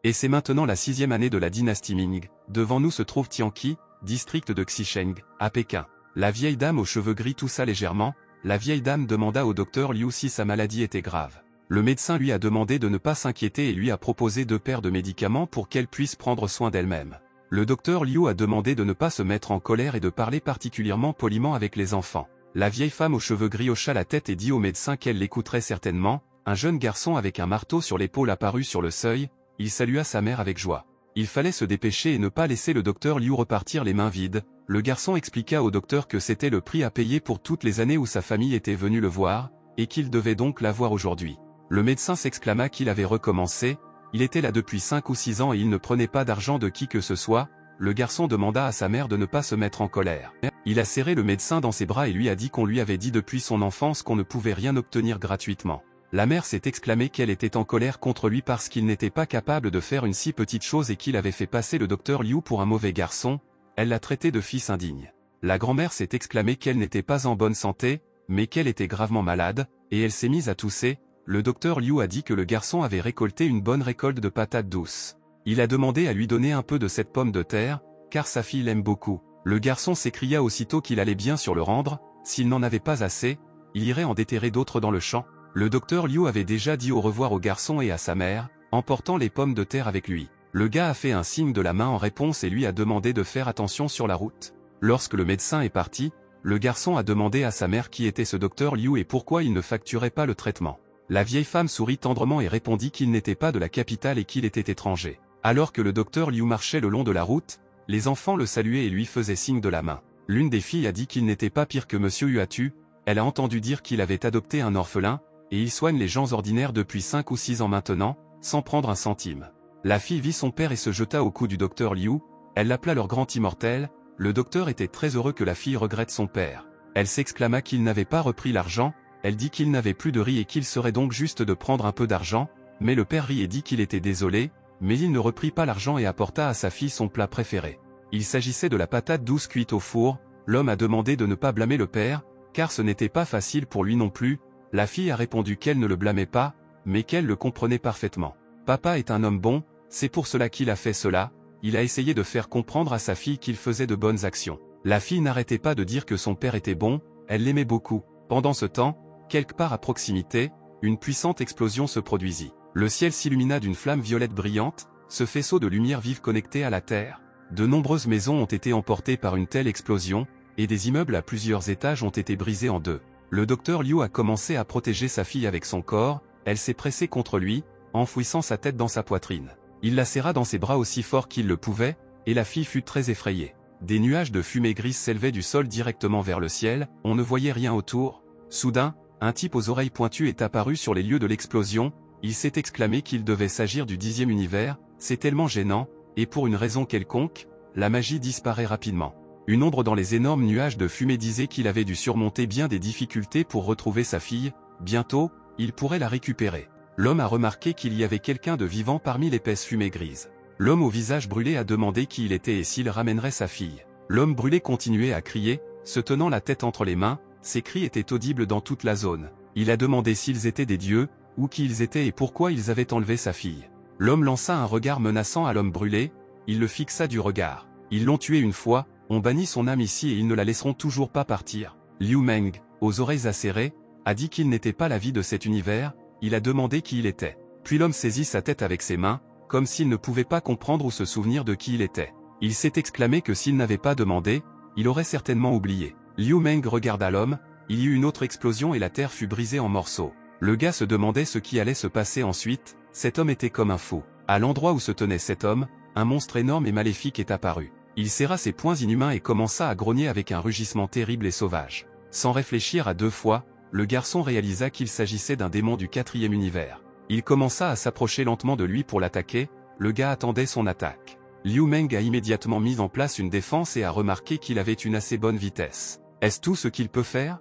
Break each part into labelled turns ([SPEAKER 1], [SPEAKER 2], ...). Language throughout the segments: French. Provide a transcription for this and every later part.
[SPEAKER 1] Et c'est maintenant la 6e année de la dynastie Ming. Devant nous se trouve Tianqi, district de Xicheng, à Pékin. La vieille dame aux cheveux gris toussa légèrement. La vieille dame demanda au docteur Liu si sa maladie était grave. Le médecin lui a demandé de ne pas s'inquiéter et lui a proposé 2 paires de médicaments pour qu'elle puisse prendre soin d'elle-même. Le docteur Liu a demandé de ne pas se mettre en colère et de parler particulièrement poliment avec les enfants. La vieille femme aux cheveux gris hocha la tête et dit au médecin qu'elle l'écouterait certainement. Un jeune garçon avec un marteau sur l'épaule apparut sur le seuil. Il salua sa mère avec joie. Il fallait se dépêcher et ne pas laisser le docteur Liu repartir les mains vides. Le garçon expliqua au docteur que c'était le prix à payer pour toutes les années où sa famille était venue le voir, et qu'il devait donc la voir aujourd'hui. Le médecin s'exclama qu'il avait recommencé. Il était là depuis 5 ou 6 ans et il ne prenait pas d'argent de qui que ce soit. Le garçon demanda à sa mère de ne pas se mettre en colère. Il a serré le médecin dans ses bras et lui a dit qu'on lui avait dit depuis son enfance qu'on ne pouvait rien obtenir gratuitement. La mère s'est exclamée qu'elle était en colère contre lui parce qu'il n'était pas capable de faire une si petite chose et qu'il avait fait passer le docteur Liu pour un mauvais garçon. Elle l'a traité de fils indigne. La grand-mère s'est exclamée qu'elle n'était pas en bonne santé, mais qu'elle était gravement malade, et elle s'est mise à tousser. Le docteur Liu a dit que le garçon avait récolté une bonne récolte de patates douces. Il a demandé à lui donner un peu de cette pomme de terre, car sa fille l'aime beaucoup. Le garçon s'écria aussitôt qu'il allait bien sur le rendre. S'il n'en avait pas assez, il irait en déterrer d'autres dans le champ. Le docteur Liu avait déjà dit au revoir au garçon et à sa mère, emportant les pommes de terre avec lui. Le gars a fait un signe de la main en réponse et lui a demandé de faire attention sur la route. Lorsque le médecin est parti, le garçon a demandé à sa mère qui était ce docteur Liu et pourquoi il ne facturait pas le traitement. La vieille femme sourit tendrement et répondit qu'il n'était pas de la capitale et qu'il était étranger. Alors que le docteur Liu marchait le long de la route, les enfants le saluaient et lui faisaient signe de la main. L'une des filles a dit qu'il n'était pas pire que Monsieur Uatu. Elle a entendu dire qu'il avait adopté un orphelin, et il soigne les gens ordinaires depuis 5 ou 6 ans maintenant, sans prendre un centime. La fille vit son père et se jeta au cou du docteur Liu. Elle l'appela leur grand immortel. Le docteur était très heureux que la fille regrette son père. Elle s'exclama qu'il n'avait pas repris l'argent. Elle dit qu'il n'avait plus de riz et qu'il serait donc juste de prendre un peu d'argent, mais le père rit et dit qu'il était désolé, mais il ne reprit pas l'argent et apporta à sa fille son plat préféré. Il s'agissait de la patate douce cuite au four. L'homme a demandé de ne pas blâmer le père, car ce n'était pas facile pour lui non plus. La fille a répondu qu'elle ne le blâmait pas, mais qu'elle le comprenait parfaitement. Papa est un homme bon, c'est pour cela qu'il a fait cela. Il a essayé de faire comprendre à sa fille qu'il faisait de bonnes actions. La fille n'arrêtait pas de dire que son père était bon, elle l'aimait beaucoup. Pendant ce temps, quelque part à proximité, une puissante explosion se produisit. Le ciel s'illumina d'une flamme violette brillante, ce faisceau de lumière vive connecté à la terre. De nombreuses maisons ont été emportées par une telle explosion, et des immeubles à plusieurs étages ont été brisés en deux. Le docteur Liu a commencé à protéger sa fille avec son corps. Elle s'est pressée contre lui, enfouissant sa tête dans sa poitrine. Il la serra dans ses bras aussi fort qu'il le pouvait, et la fille fut très effrayée. Des nuages de fumée grise s'élevaient du sol directement vers le ciel, on ne voyait rien autour. Soudain, un type aux oreilles pointues est apparu sur les lieux de l'explosion. Il s'est exclamé qu'il devait s'agir du 10e univers. C'est tellement gênant, et pour une raison quelconque, la magie disparaît rapidement. Une ombre dans les énormes nuages de fumée disait qu'il avait dû surmonter bien des difficultés pour retrouver sa fille. Bientôt, il pourrait la récupérer. L'homme a remarqué qu'il y avait quelqu'un de vivant parmi l'épaisse fumée grise. L'homme au visage brûlé a demandé qui il était et s'il ramènerait sa fille. L'homme brûlé continuait à crier, se tenant la tête entre les mains. Ses cris étaient audibles dans toute la zone. Il a demandé s'ils étaient des dieux, ou qui ils étaient et pourquoi ils avaient enlevé sa fille. L'homme lança un regard menaçant à l'homme brûlé. Il le fixa du regard. Ils l'ont tué une fois. On bannit son âme ici et ils ne la laisseront toujours pas partir. Liu Meng, aux oreilles acérées, a dit qu'il n'était pas la vie de cet univers. Il a demandé qui il était. Puis l'homme saisit sa tête avec ses mains, comme s'il ne pouvait pas comprendre ou se souvenir de qui il était. Il s'est exclamé que s'il n'avait pas demandé, il aurait certainement oublié. Liu Meng regarda l'homme. Il y eut une autre explosion et la terre fut brisée en morceaux. Le gars se demandait ce qui allait se passer ensuite. Cet homme était comme un fou. À l'endroit où se tenait cet homme, un monstre énorme et maléfique est apparu. Il serra ses poings inhumains et commença à grogner avec un rugissement terrible et sauvage. Sans réfléchir à 2 fois, le garçon réalisa qu'il s'agissait d'un démon du 4e univers. Il commença à s'approcher lentement de lui pour l'attaquer. Le gars attendait son attaque. Liu Meng a immédiatement mis en place une défense et a remarqué qu'il avait une assez bonne vitesse. Est-ce tout ce qu'il peut faire?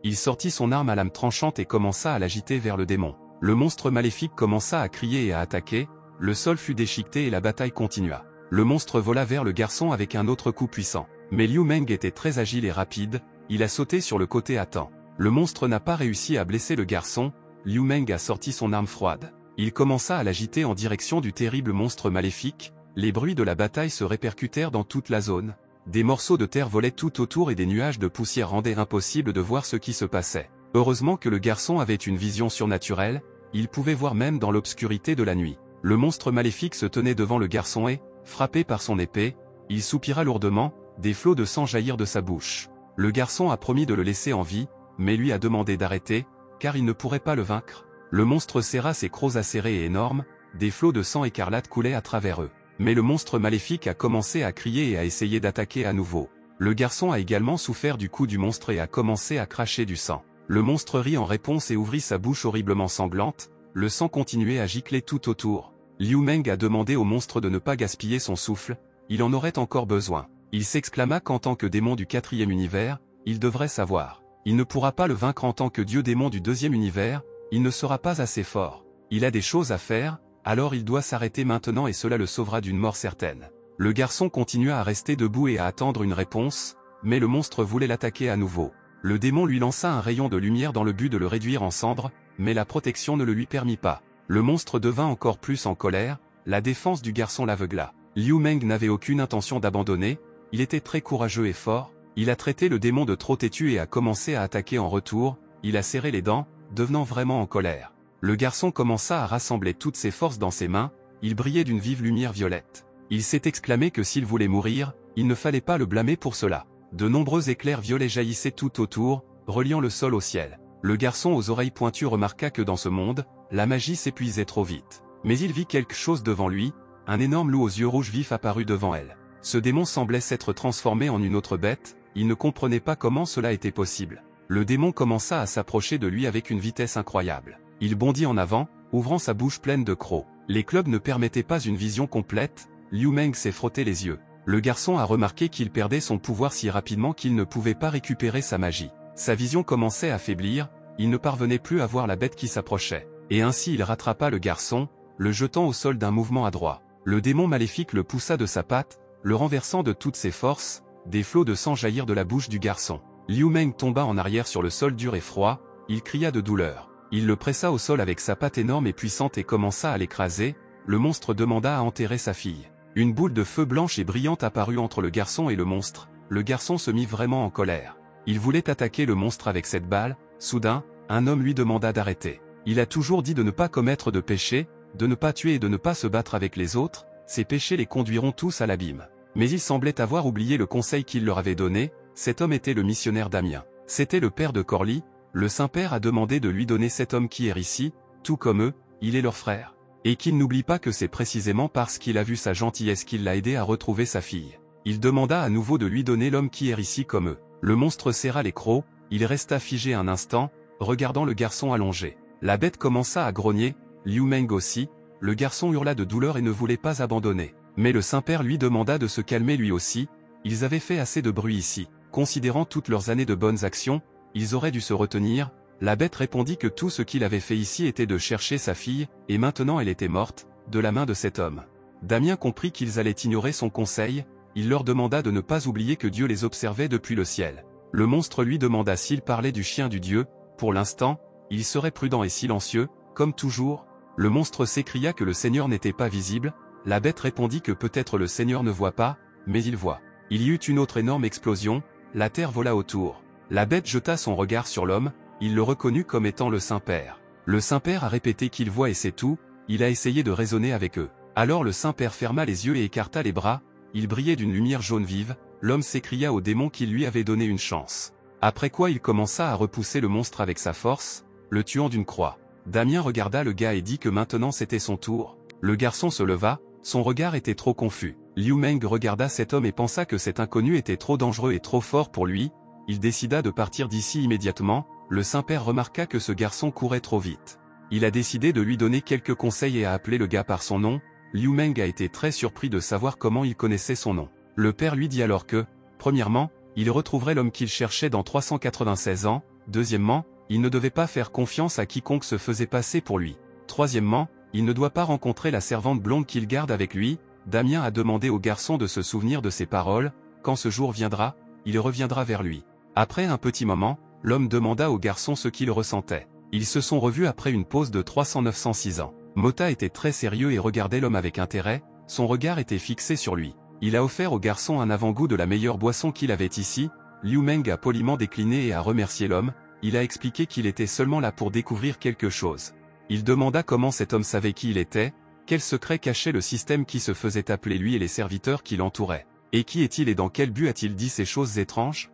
[SPEAKER 1] Il sortit son arme à lame tranchante et commença à l'agiter vers le démon. Le monstre maléfique commença à crier et à attaquer. Le sol fut déchiqueté et la bataille continua. Le monstre vola vers le garçon avec un autre coup puissant. Mais Liu Meng était très agile et rapide. Il a sauté sur le côté à temps. Le monstre n'a pas réussi à blesser le garçon. Liu Meng a sorti son arme froide. Il commença à l'agiter en direction du terrible monstre maléfique, les bruits de la bataille se répercutèrent dans toute la zone. Des morceaux de terre volaient tout autour et des nuages de poussière rendaient impossible de voir ce qui se passait. Heureusement que le garçon avait une vision surnaturelle, il pouvait voir même dans l'obscurité de la nuit. Le monstre maléfique se tenait devant le garçon et, frappé par son épée, il soupira lourdement, des flots de sang jaillirent de sa bouche. Le garçon a promis de le laisser en vie, mais lui a demandé d'arrêter, car il ne pourrait pas le vaincre. Le monstre serra ses crocs acérés et énormes, des flots de sang écarlate coulaient à travers eux. Mais le monstre maléfique a commencé à crier et à essayer d'attaquer à nouveau. Le garçon a également souffert du coup du monstre et a commencé à cracher du sang. Le monstre rit en réponse et ouvrit sa bouche horriblement sanglante, le sang continuait à gicler tout autour. Liu Meng a demandé au monstre de ne pas gaspiller son souffle, il en aurait encore besoin. Il s'exclama qu'en tant que démon du 4e univers, il devrait savoir. Il ne pourra pas le vaincre en tant que dieu démon du 2e univers, il ne sera pas assez fort. Il a des choses à faire, alors il doit s'arrêter maintenant et cela le sauvera d'une mort certaine. Le garçon continua à rester debout et à attendre une réponse, mais le monstre voulait l'attaquer à nouveau. Le démon lui lança un rayon de lumière dans le but de le réduire en cendres, mais la protection ne le lui permit pas. Le monstre devint encore plus en colère, la défense du garçon l'aveugla. Liu Meng n'avait aucune intention d'abandonner, il était très courageux et fort, il a traité le démon de trop têtu et a commencé à attaquer en retour, il a serré les dents, devenant vraiment en colère. Le garçon commença à rassembler toutes ses forces dans ses mains, il brillait d'une vive lumière violette. Il s'est exclamé que s'il voulait mourir, il ne fallait pas le blâmer pour cela. De nombreux éclairs violets jaillissaient tout autour, reliant le sol au ciel. Le garçon aux oreilles pointues remarqua que dans ce monde, la magie s'épuisait trop vite. Mais il vit quelque chose devant lui, un énorme loup aux yeux rouges vifs apparut devant elle. Ce démon semblait s'être transformé en une autre bête, il ne comprenait pas comment cela était possible. Le démon commença à s'approcher de lui avec une vitesse incroyable. Il bondit en avant, ouvrant sa bouche pleine de crocs. Les clubs ne permettaient pas une vision complète, Liu Meng s'est frotté les yeux. Le garçon a remarqué qu'il perdait son pouvoir si rapidement qu'il ne pouvait pas récupérer sa magie. Sa vision commençait à faiblir, il ne parvenait plus à voir la bête qui s'approchait. Et ainsi il rattrapa le garçon, le jetant au sol d'un mouvement adroit. Le démon maléfique le poussa de sa patte, le renversant de toutes ses forces, des flots de sang jaillirent de la bouche du garçon. Liu Meng tomba en arrière sur le sol dur et froid, il cria de douleur. Il le pressa au sol avec sa patte énorme et puissante et commença à l'écraser, le monstre demanda à enterrer sa fille. Une boule de feu blanche et brillante apparut entre le garçon et le monstre, le garçon se mit vraiment en colère. Il voulait attaquer le monstre avec cette balle, soudain, un homme lui demanda d'arrêter. Il a toujours dit de ne pas commettre de péché, de ne pas tuer et de ne pas se battre avec les autres, ces péchés les conduiront tous à l'abîme. Mais il semblait avoir oublié le conseil qu'il leur avait donné, cet homme était le missionnaire Damien. C'était le père de Corly, le Saint-Père a demandé de lui donner cet homme qui est ici, tout comme eux, il est leur frère. Et qu'il n'oublie pas que c'est précisément parce qu'il a vu sa gentillesse qu'il l'a aidé à retrouver sa fille. Il demanda à nouveau de lui donner l'homme qui est ici comme eux. Le monstre serra les crocs, il resta figé un instant, regardant le garçon allongé. La bête commença à grogner, Liu Meng aussi, le garçon hurla de douleur et ne voulait pas abandonner. Mais le Saint-Père lui demanda de se calmer lui aussi, ils avaient fait assez de bruit ici. Considérant toutes leurs années de bonnes actions, ils auraient dû se retenir. La bête répondit que tout ce qu'il avait fait ici était de chercher sa fille, et maintenant elle était morte, de la main de cet homme. Damien comprit qu'ils allaient ignorer son conseil, il leur demanda de ne pas oublier que Dieu les observait depuis le ciel. Le monstre lui demanda s'il parlait du chien du Dieu, pour l'instant, il serait prudent et silencieux, comme toujours. Le monstre s'écria que le Seigneur n'était pas visible, la bête répondit que peut-être le Seigneur ne voit pas, mais il voit. Il y eut une autre énorme explosion, la terre vola autour. La bête jeta son regard sur l'homme, il le reconnut comme étant le Saint-Père. Le Saint-Père a répété qu'il voit et c'est tout, il a essayé de raisonner avec eux. Alors le Saint-Père ferma les yeux et écarta les bras, il brillait d'une lumière jaune vive, l'homme s'écria au démon qu'il lui avait donné une chance. Après quoi il commença à repousser le monstre avec sa force, le tuant d'une croix. Damien regarda le gars et dit que maintenant c'était son tour. Le garçon se leva, son regard était trop confus. Liu Meng regarda cet homme et pensa que cet inconnu était trop dangereux et trop fort pour lui, il décida de partir d'ici immédiatement. Le Saint-Père remarqua que ce garçon courait trop vite. Il a décidé de lui donner quelques conseils et a appelé le gars par son nom. Liu Meng a été très surpris de savoir comment il connaissait son nom. Le père lui dit alors que, premièrement, il retrouverait l'homme qu'il cherchait dans 396 ans, deuxièmement, il ne devait pas faire confiance à quiconque se faisait passer pour lui. Troisièmement, il ne doit pas rencontrer la servante blonde qu'il garde avec lui. Damien a demandé au garçon de se souvenir de ses paroles, quand ce jour viendra, il reviendra vers lui. Après un petit moment, l'homme demanda au garçon ce qu'il ressentait. Ils se sont revus après une pause de 300-906 ans. Mota était très sérieux et regardait l'homme avec intérêt, son regard était fixé sur lui. Il a offert au garçon un avant-goût de la meilleure boisson qu'il avait ici. Liu Meng a poliment décliné et a remercié l'homme. Il a expliqué qu'il était seulement là pour découvrir quelque chose. Il demanda comment cet homme savait qui il était, quel secret cachait le système qui se faisait appeler lui et les serviteurs qui l'entouraient. Et qui est-il et dans quel but a-t-il dit ces choses étranges?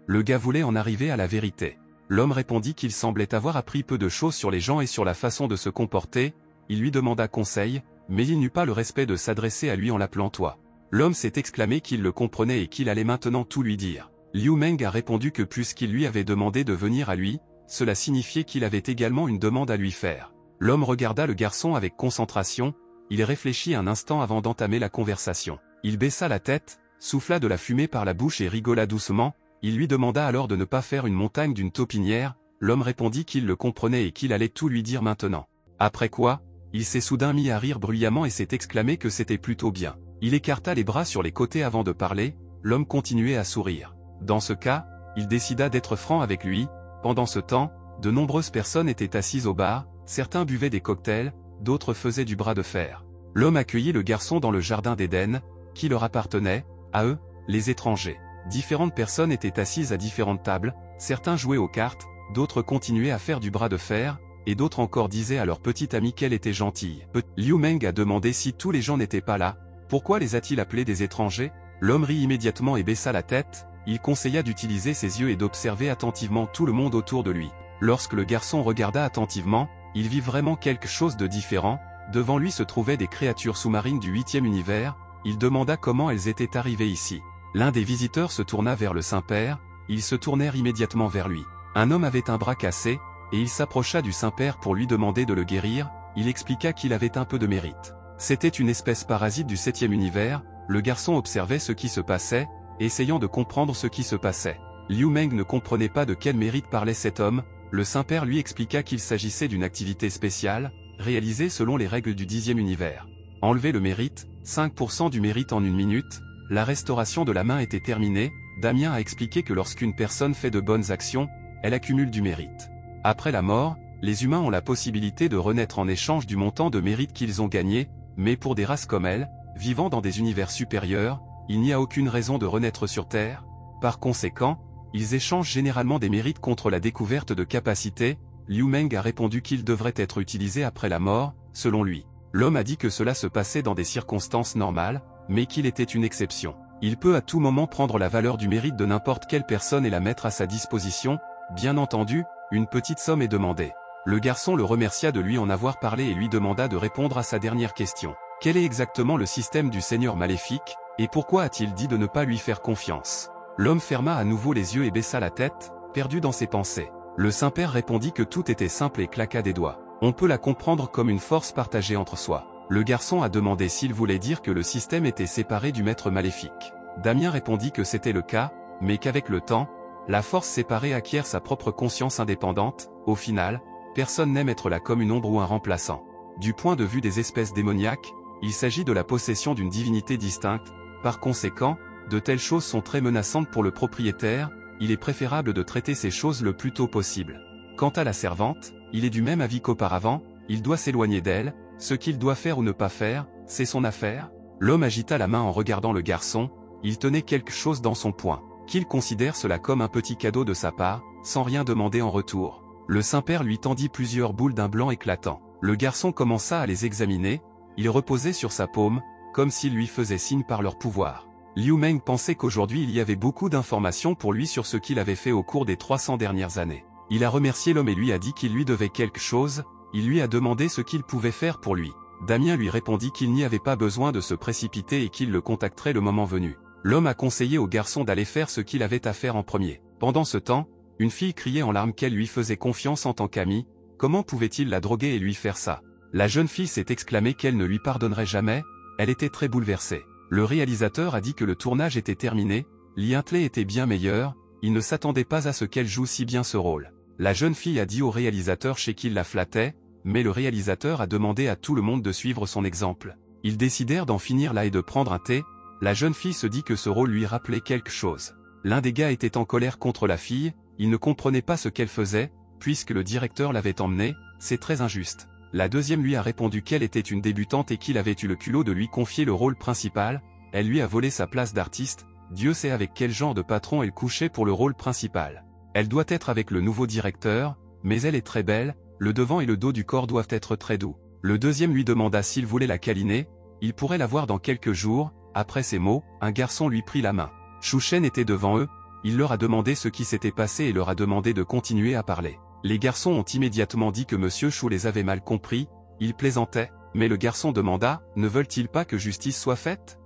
[SPEAKER 1] Le gars voulait en arriver à la vérité. L'homme répondit qu'il semblait avoir appris peu de choses sur les gens et sur la façon de se comporter. Il lui demanda conseil, mais il n'eut pas le respect de s'adresser à lui en l'appelant toi. L'homme s'est exclamé qu'il le comprenait et qu'il allait maintenant tout lui dire. Liu Meng a répondu que puisqu'il lui avait demandé de venir à lui, cela signifiait qu'il avait également une demande à lui faire. L'homme regarda le garçon avec concentration, il réfléchit un instant avant d'entamer la conversation. Il baissa la tête, souffla de la fumée par la bouche et rigola doucement. Il lui demanda alors de ne pas faire une montagne d'une taupinière. L'homme répondit qu'il le comprenait et qu'il allait tout lui dire maintenant. Après quoi, il s'est soudain mis à rire bruyamment et s'est exclamé que c'était plutôt bien. Il écarta les bras sur les côtés avant de parler. L'homme continuait à sourire. Dans ce cas, il décida d'être franc avec lui. Pendant ce temps, de nombreuses personnes étaient assises au bar, certains buvaient des cocktails, d'autres faisaient du bras de fer. L'homme accueillit le garçon dans le jardin d'Éden, qui leur appartenait, à eux, les étrangers. Différentes personnes étaient assises à différentes tables, certains jouaient aux cartes, d'autres continuaient à faire du bras de fer, et d'autres encore disaient à leur petite amie qu'elle était gentille. Liu Meng a demandé si tous les gens n'étaient pas là, pourquoi les a-t-il appelés des étrangers? L'homme rit immédiatement et baissa la tête, il conseilla d'utiliser ses yeux et d'observer attentivement tout le monde autour de lui. Lorsque le garçon regarda attentivement, il vit vraiment quelque chose de différent, devant lui se trouvaient des créatures sous-marines du 8e univers, il demanda comment elles étaient arrivées ici. L'un des visiteurs se tourna vers le Saint-Père, ils se tournèrent immédiatement vers lui. Un homme avait un bras cassé, et il s'approcha du Saint-Père pour lui demander de le guérir, il expliqua qu'il avait un peu de mérite. C'était une espèce parasite du 7e univers, le garçon observait ce qui se passait, essayant de comprendre ce qui se passait. Liu Meng ne comprenait pas de quel mérite parlait cet homme, le Saint-Père lui expliqua qu'il s'agissait d'une activité spéciale, réalisée selon les règles du 10e univers. Enlever le mérite, 5% du mérite en 1 minute, la restauration de la main était terminée. Damien a expliqué que lorsqu'une personne fait de bonnes actions, elle accumule du mérite. Après la mort, les humains ont la possibilité de renaître en échange du montant de mérite qu'ils ont gagné, mais pour des races comme elle, vivant dans des univers supérieurs, il n'y a aucune raison de renaître sur Terre. Par conséquent, ils échangent généralement des mérites contre la découverte de capacités. Liu Meng a répondu qu'ils devraient être utilisés après la mort, selon lui. L'homme a dit que cela se passait dans des circonstances normales, mais qu'il était une exception. Il peut à tout moment prendre la valeur du mérite de n'importe quelle personne et la mettre à sa disposition. Bien entendu, une petite somme est demandée. Le garçon le remercia de lui en avoir parlé et lui demanda de répondre à sa dernière question. Quel est exactement le système du Seigneur maléfique, et pourquoi a-t-il dit de ne pas lui faire confiance? L'homme ferma à nouveau les yeux et baissa la tête, perdu dans ses pensées. Le Saint-Père répondit que tout était simple et claqua des doigts. On peut la comprendre comme une force partagée entre soi. Le garçon a demandé s'il voulait dire que le système était séparé du maître maléfique. Damien répondit que c'était le cas, mais qu'avec le temps, la force séparée acquiert sa propre conscience indépendante. Au final, personne n'aime être là comme une ombre ou un remplaçant. Du point de vue des espèces démoniaques, il s'agit de la possession d'une divinité distincte. Par conséquent, de telles choses sont très menaçantes pour le propriétaire, il est préférable de traiter ces choses le plus tôt possible. Quant à la servante, il est du même avis qu'auparavant, il doit s'éloigner d'elle, ce qu'il doit faire ou ne pas faire, c'est son affaire. L'homme agita la main en regardant le garçon, il tenait quelque chose dans son poing, qu'il considère cela comme un petit cadeau de sa part, sans rien demander en retour. Le Saint-Père lui tendit plusieurs boules d'un blanc éclatant. Le garçon commença à les examiner, ils reposaient sur sa paume, comme s'ils lui faisaient signe par leur pouvoir. Liu Meng pensait qu'aujourd'hui il y avait beaucoup d'informations pour lui sur ce qu'il avait fait au cours des 300 dernières années. Il a remercié l'homme et lui a dit qu'il lui devait quelque chose, il lui a demandé ce qu'il pouvait faire pour lui. Damien lui répondit qu'il n'y avait pas besoin de se précipiter et qu'il le contacterait le moment venu. L'homme a conseillé au garçon d'aller faire ce qu'il avait à faire en premier. Pendant ce temps, une fille criait en larmes qu'elle lui faisait confiance en tant qu'amie. Comment pouvait-il la droguer et lui faire ça? La jeune fille s'est exclamée qu'elle ne lui pardonnerait jamais, elle était très bouleversée. Le réalisateur a dit que le tournage était terminé, Lee Huntley était bien meilleur, il ne s'attendait pas à ce qu'elle joue si bien ce rôle. La jeune fille a dit au réalisateur chez qui il la flattait, mais le réalisateur a demandé à tout le monde de suivre son exemple. Ils décidèrent d'en finir là et de prendre un thé. La jeune fille se dit que ce rôle lui rappelait quelque chose. L'un des gars était en colère contre la fille, il ne comprenait pas ce qu'elle faisait, puisque le directeur l'avait emmenée, c'est très injuste. La deuxième lui a répondu qu'elle était une débutante et qu'il avait eu le culot de lui confier le rôle principal, elle lui a volé sa place d'artiste, Dieu sait avec quel genre de patron elle couchait pour le rôle principal. Elle doit être avec le nouveau directeur, mais elle est très belle, le devant et le dos du corps doivent être très doux. Le deuxième lui demanda s'il voulait la câliner, il pourrait la voir dans quelques jours. Après ces mots, un garçon lui prit la main. Shu Shen était devant eux, il leur a demandé ce qui s'était passé et leur a demandé de continuer à parler. Les garçons ont immédiatement dit que Monsieur Shu les avait mal compris, il plaisantait, mais le garçon demanda, ne veulent-ils pas que justice soit faite?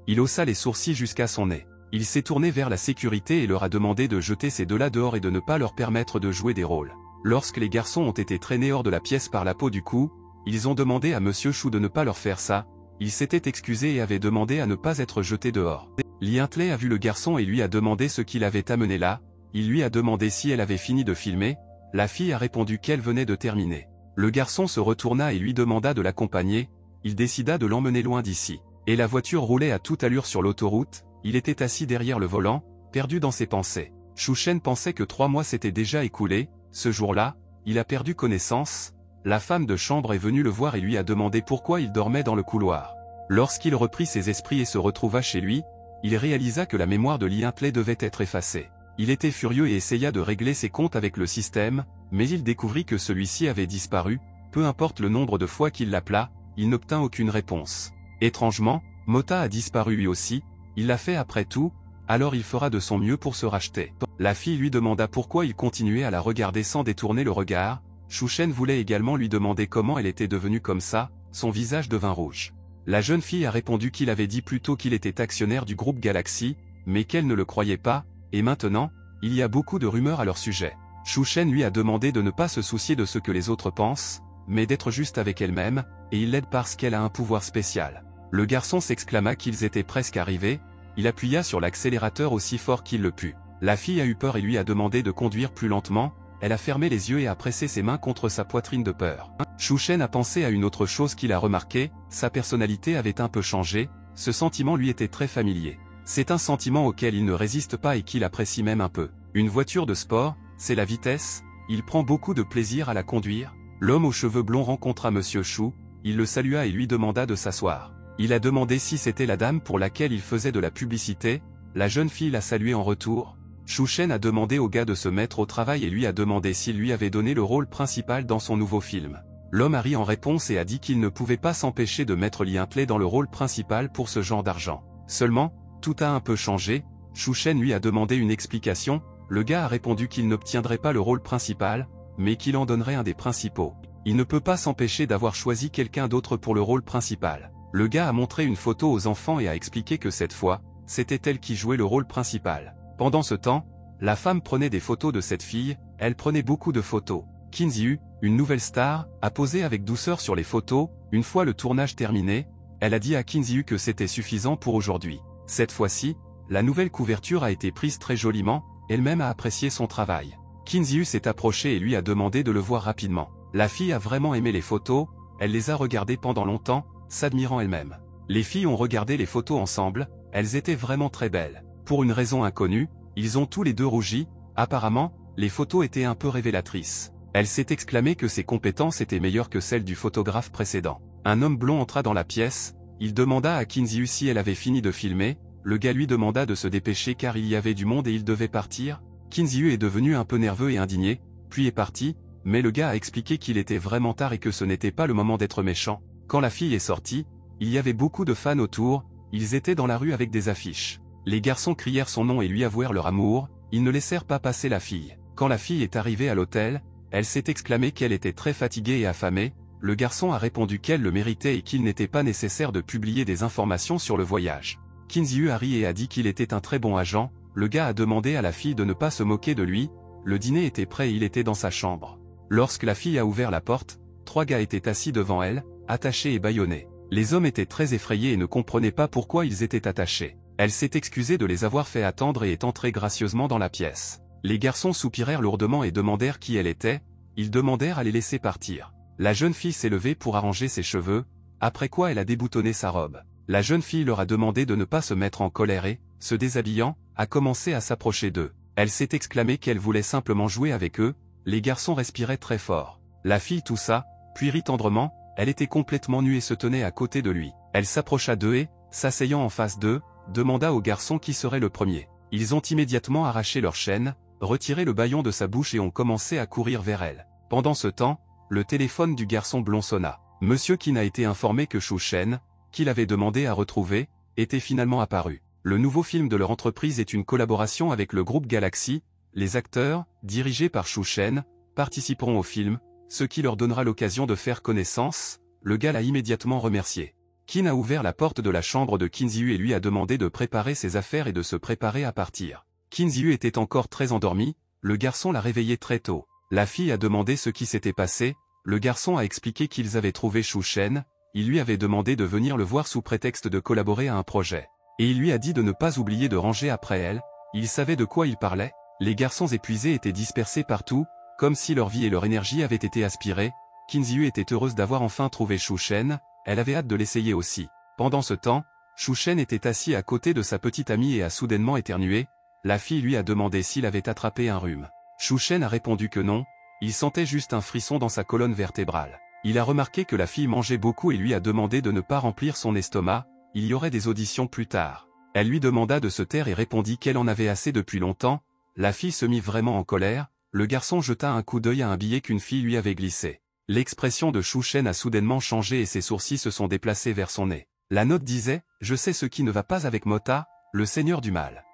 [SPEAKER 1] Il haussa les sourcils jusqu'à son nez. Il s'est tourné vers la sécurité et leur a demandé de jeter ces deux-là dehors et de ne pas leur permettre de jouer des rôles. Lorsque les garçons ont été traînés hors de la pièce par la peau du cou, ils ont demandé à Monsieur Shu de ne pas leur faire ça, il s'était excusé et avait demandé à ne pas être jeté dehors. Li Huntley a vu le garçon et lui a demandé ce qu'il avait amené là, il lui a demandé si elle avait fini de filmer, la fille a répondu qu'elle venait de terminer. Le garçon se retourna et lui demanda de l'accompagner, il décida de l'emmener loin d'ici. Et la voiture roulait à toute allure sur l'autoroute, il était assis derrière le volant, perdu dans ses pensées. Shu Shen pensait que 3 mois s'étaient déjà écoulés, ce jour-là, il a perdu connaissance, la femme de chambre est venue le voir et lui a demandé pourquoi il dormait dans le couloir. Lorsqu'il reprit ses esprits et se retrouva chez lui, il réalisa que la mémoire de Li Huntley devait être effacée. Il était furieux et essaya de régler ses comptes avec le système, mais il découvrit que celui-ci avait disparu, peu importe le nombre de fois qu'il l'appela, il n'obtint aucune réponse. Étrangement, Mota a disparu lui aussi, il l'a fait après tout, alors il fera de son mieux pour se racheter. La fille lui demanda pourquoi il continuait à la regarder sans détourner le regard, Shu Shen voulait également lui demander comment elle était devenue comme ça, son visage devint rouge. La jeune fille a répondu qu'il avait dit plus tôt qu'il était actionnaire du groupe Galaxy, mais qu'elle ne le croyait pas, et maintenant, il y a beaucoup de rumeurs à leur sujet. Shu Shen lui a demandé de ne pas se soucier de ce que les autres pensent, mais d'être juste avec elle-même, et il l'aide parce qu'elle a un pouvoir spécial. Le garçon s'exclama qu'ils étaient presque arrivés, il appuya sur l'accélérateur aussi fort qu'il le put. La fille a eu peur et lui a demandé de conduire plus lentement, elle a fermé les yeux et a pressé ses mains contre sa poitrine de peur. Shu Shen a pensé à une autre chose qu'il a remarqué, sa personnalité avait un peu changé, ce sentiment lui était très familier. C'est un sentiment auquel il ne résiste pas et qu'il apprécie même un peu. Une voiture de sport, c'est la vitesse, il prend beaucoup de plaisir à la conduire. L'homme aux cheveux blonds rencontra Monsieur Shu, il le salua et lui demanda de s'asseoir. Il a demandé si c'était la dame pour laquelle il faisait de la publicité, la jeune fille l'a salué en retour. Shu Shen a demandé au gars de se mettre au travail et lui a demandé s'il lui avait donné le rôle principal dans son nouveau film. L'homme a ri en réponse et a dit qu'il ne pouvait pas s'empêcher de mettre Li Huntley dans le rôle principal pour ce genre d'argent. Seulement, tout a un peu changé, Shu Shen lui a demandé une explication, le gars a répondu qu'il n'obtiendrait pas le rôle principal, mais qu'il en donnerait un des principaux. Il ne peut pas s'empêcher d'avoir choisi quelqu'un d'autre pour le rôle principal. Le gars a montré une photo aux enfants et a expliqué que cette fois, c'était elle qui jouait le rôle principal. Pendant ce temps, la femme prenait des photos de cette fille, elle prenait beaucoup de photos. Qin Ziyu, une nouvelle star, a posé avec douceur sur les photos, une fois le tournage terminé, elle a dit à Qin Ziyu que c'était suffisant pour aujourd'hui. Cette fois-ci, la nouvelle couverture a été prise très joliment, elle-même a apprécié son travail. Qin Ziyu s'est approché et lui a demandé de le voir rapidement. La fille a vraiment aimé les photos, elle les a regardées pendant longtemps, s'admirant elle-même. Les filles ont regardé les photos ensemble, elles étaient vraiment très belles. Pour une raison inconnue, ils ont tous les deux rougi, apparemment, les photos étaient un peu révélatrices. Elle s'est exclamée que ses compétences étaient meilleures que celles du photographe précédent. Un homme blond entra dans la pièce, il demanda à Qin Ziyu si elle avait fini de filmer, le gars lui demanda de se dépêcher car il y avait du monde et il devait partir. Qin Ziyu est devenu un peu nerveux et indigné, puis est parti, mais le gars a expliqué qu'il était vraiment tard et que ce n'était pas le moment d'être méchant. Quand la fille est sortie, il y avait beaucoup de fans autour, ils étaient dans la rue avec des affiches. Les garçons crièrent son nom et lui avouèrent leur amour, ils ne laissèrent pas passer la fille. Quand la fille est arrivée à l'hôtel, elle s'est exclamée qu'elle était très fatiguée et affamée, le garçon a répondu qu'elle le méritait et qu'il n'était pas nécessaire de publier des informations sur le voyage. Qin Ziyu a ri et a dit qu'il était un très bon agent, le gars a demandé à la fille de ne pas se moquer de lui, le dîner était prêt et il était dans sa chambre. Lorsque la fille a ouvert la porte, 3 gars étaient assis devant elle, attachés et bâillonnés. Les hommes étaient très effrayés et ne comprenaient pas pourquoi ils étaient attachés. Elle s'est excusée de les avoir fait attendre et est entrée gracieusement dans la pièce. Les garçons soupirèrent lourdement et demandèrent qui elle était, ils demandèrent à les laisser partir. La jeune fille s'est levée pour arranger ses cheveux, après quoi elle a déboutonné sa robe. La jeune fille leur a demandé de ne pas se mettre en colère et, se déshabillant, a commencé à s'approcher d'eux. Elle s'est exclamée qu'elle voulait simplement jouer avec eux, les garçons respiraient très fort. La fille toussa, Puis rit tendrement, elle était complètement nue et se tenait à côté de lui. Elle s'approcha d'eux et, s'asseyant en face d'eux, demanda au garçon qui serait le premier. Ils ont immédiatement arraché leur chaîne, retiré le bâillon de sa bouche et ont commencé à courir vers elle. Pendant ce temps, le téléphone du garçon blond sonna. Monsieur Qin a été informé que Shu Shen, qu'il avait demandé à retrouver, était finalement apparu. Le nouveau film de leur entreprise est une collaboration avec le groupe Galaxy. Les acteurs, dirigés par Shu Shen, participeront au film, ce qui leur donnera l'occasion de faire connaissance. Le gars l'a immédiatement remercié. Qin a ouvert la porte de la chambre de Qin Ziyu et lui a demandé de préparer ses affaires et de se préparer à partir. Qin Ziyu était encore très endormi, le garçon l'a réveillé très tôt. La fille a demandé ce qui s'était passé, le garçon a expliqué qu'ils avaient trouvé Shu Shen, il lui avait demandé de venir le voir sous prétexte de collaborer à un projet. Et il lui a dit de ne pas oublier de ranger après elle, il savait de quoi il parlait. Les garçons épuisés étaient dispersés partout, comme si leur vie et leur énergie avaient été aspirées. Qin Ziyu était heureuse d'avoir enfin trouvé Shu Shen, elle avait hâte de l'essayer aussi. Pendant ce temps, Shu Shen était assis à côté de sa petite amie et a soudainement éternué. La fille lui a demandé s'il avait attrapé un rhume. Shu Shen a répondu que non, il sentait juste un frisson dans sa colonne vertébrale. Il a remarqué que la fille mangeait beaucoup et lui a demandé de ne pas remplir son estomac, il y aurait des auditions plus tard. Elle lui demanda de se taire et répondit qu'elle en avait assez depuis longtemps. La fille se mit vraiment en colère, le garçon jeta un coup d'œil à un billet qu'une fille lui avait glissé. L'expression de Shu Shen a soudainement changé et ses sourcils se sont déplacés vers son nez. La note disait « Je sais ce qui ne va pas avec Mota, le seigneur du mal ».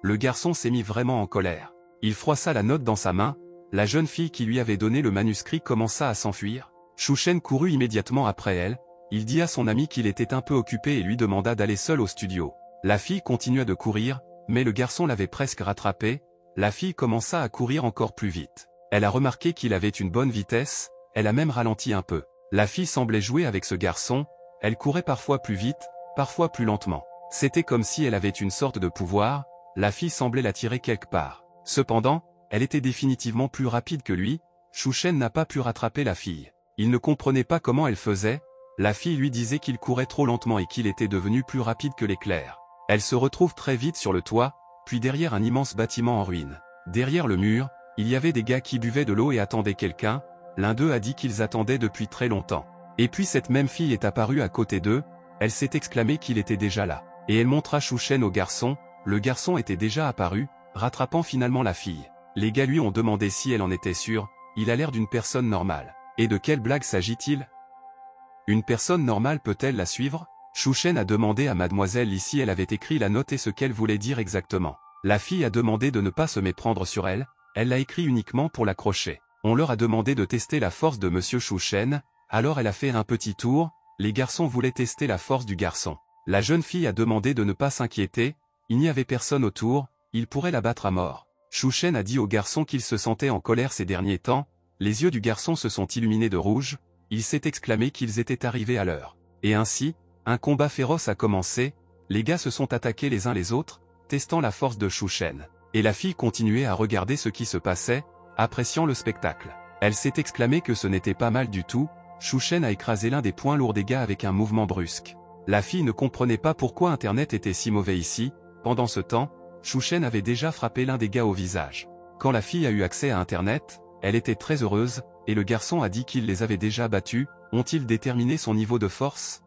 [SPEAKER 1] Le garçon s'est mis vraiment en colère. Il froissa la note dans sa main, la jeune fille qui lui avait donné le manuscrit commença à s'enfuir. Shu Shen courut immédiatement après elle, il dit à son ami qu'il était un peu occupé et lui demanda d'aller seul au studio. La fille continua de courir, mais le garçon l'avait presque rattrapé, la fille commença à courir encore plus vite. Elle a remarqué qu'il avait une bonne vitesse, elle a même ralenti un peu. La fille semblait jouer avec ce garçon, elle courait parfois plus vite, parfois plus lentement. C'était comme si elle avait une sorte de pouvoir, la fille semblait l'attirer quelque part. Cependant, elle était définitivement plus rapide que lui, Shu Shen n'a pas pu rattraper la fille. Il ne comprenait pas comment elle faisait, la fille lui disait qu'il courait trop lentement et qu'il était devenu plus rapide que l'éclair. Elle se retrouve très vite sur le toit, puis derrière un immense bâtiment en ruine. Derrière le mur, il y avait des gars qui buvaient de l'eau et attendaient quelqu'un, l'un d'eux a dit qu'ils attendaient depuis très longtemps. Et puis cette même fille est apparue à côté d'eux, elle s'est exclamée qu'il était déjà là. Et elle montra Shu Shen au garçon, le garçon était déjà apparu, rattrapant finalement la fille. Les gars lui ont demandé si elle en était sûre, il a l'air d'une personne normale. Et de quelle blague s'agit-il? Une personne normale peut-elle la suivre? Shu Shen a demandé à mademoiselle Li si elle avait écrit la note et ce qu'elle voulait dire exactement. La fille a demandé de ne pas se méprendre sur elle, elle l'a écrit uniquement pour l'accrocher. On leur a demandé de tester la force de monsieur Shu Shen, alors elle a fait un petit tour, les garçons voulaient tester la force du garçon. La jeune fille a demandé de ne pas s'inquiéter, il n'y avait personne autour, il pourrait la battre à mort. Shu Shen a dit au garçon qu'il se sentait en colère ces derniers temps, les yeux du garçon se sont illuminés de rouge, il s'est exclamé qu'ils étaient arrivés à l'heure. Et ainsi, un combat féroce a commencé, les gars se sont attaqués les uns les autres, testant la force de Shu Shen. Et la fille continuait à regarder ce qui se passait, appréciant le spectacle. Elle s'est exclamée que ce n'était pas mal du tout, Shu Shen a écrasé l'un des poings lourds des gars avec un mouvement brusque. La fille ne comprenait pas pourquoi Internet était si mauvais ici, pendant ce temps, Shu Shen avait déjà frappé l'un des gars au visage. Quand la fille a eu accès à Internet, elle était très heureuse, et le garçon a dit qu'il les avait déjà battus, ont-ils déterminé son niveau de force?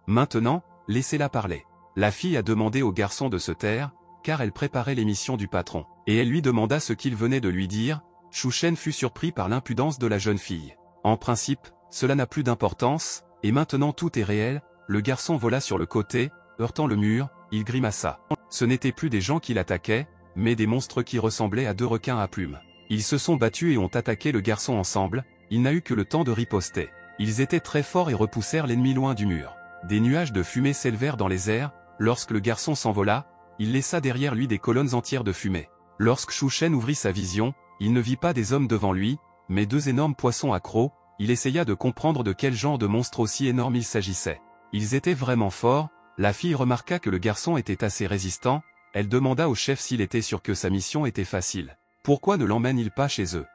[SPEAKER 1] Maintenant, laissez-la parler. La fille a demandé au garçon de se taire, car elle préparait l'émission du patron. Et elle lui demanda ce qu'il venait de lui dire, Shu Shen fut surpris par l'impudence de la jeune fille. En principe, cela n'a plus d'importance, et maintenant tout est réel, le garçon vola sur le côté, heurtant le mur, il grimaça. Ce n'étaient plus des gens qui l'attaquaient, mais des monstres qui ressemblaient à deux requins à plumes. Ils se sont battus et ont attaqué le garçon ensemble, il n'a eu que le temps de riposter. Ils étaient très forts et repoussèrent l'ennemi loin du mur. Des nuages de fumée s'élevèrent dans les airs, lorsque le garçon s'envola, il laissa derrière lui des colonnes entières de fumée. Lorsque Shu Shen ouvrit sa vision, il ne vit pas des hommes devant lui, mais deux énormes poissons accros, il essaya de comprendre de quel genre de monstre aussi énorme il s'agissait. Ils étaient vraiment forts, la fille remarqua que le garçon était assez résistant, elle demanda au chef s'il était sûr que sa mission était facile. Pourquoi ne l'emmène-t-il pas chez eux?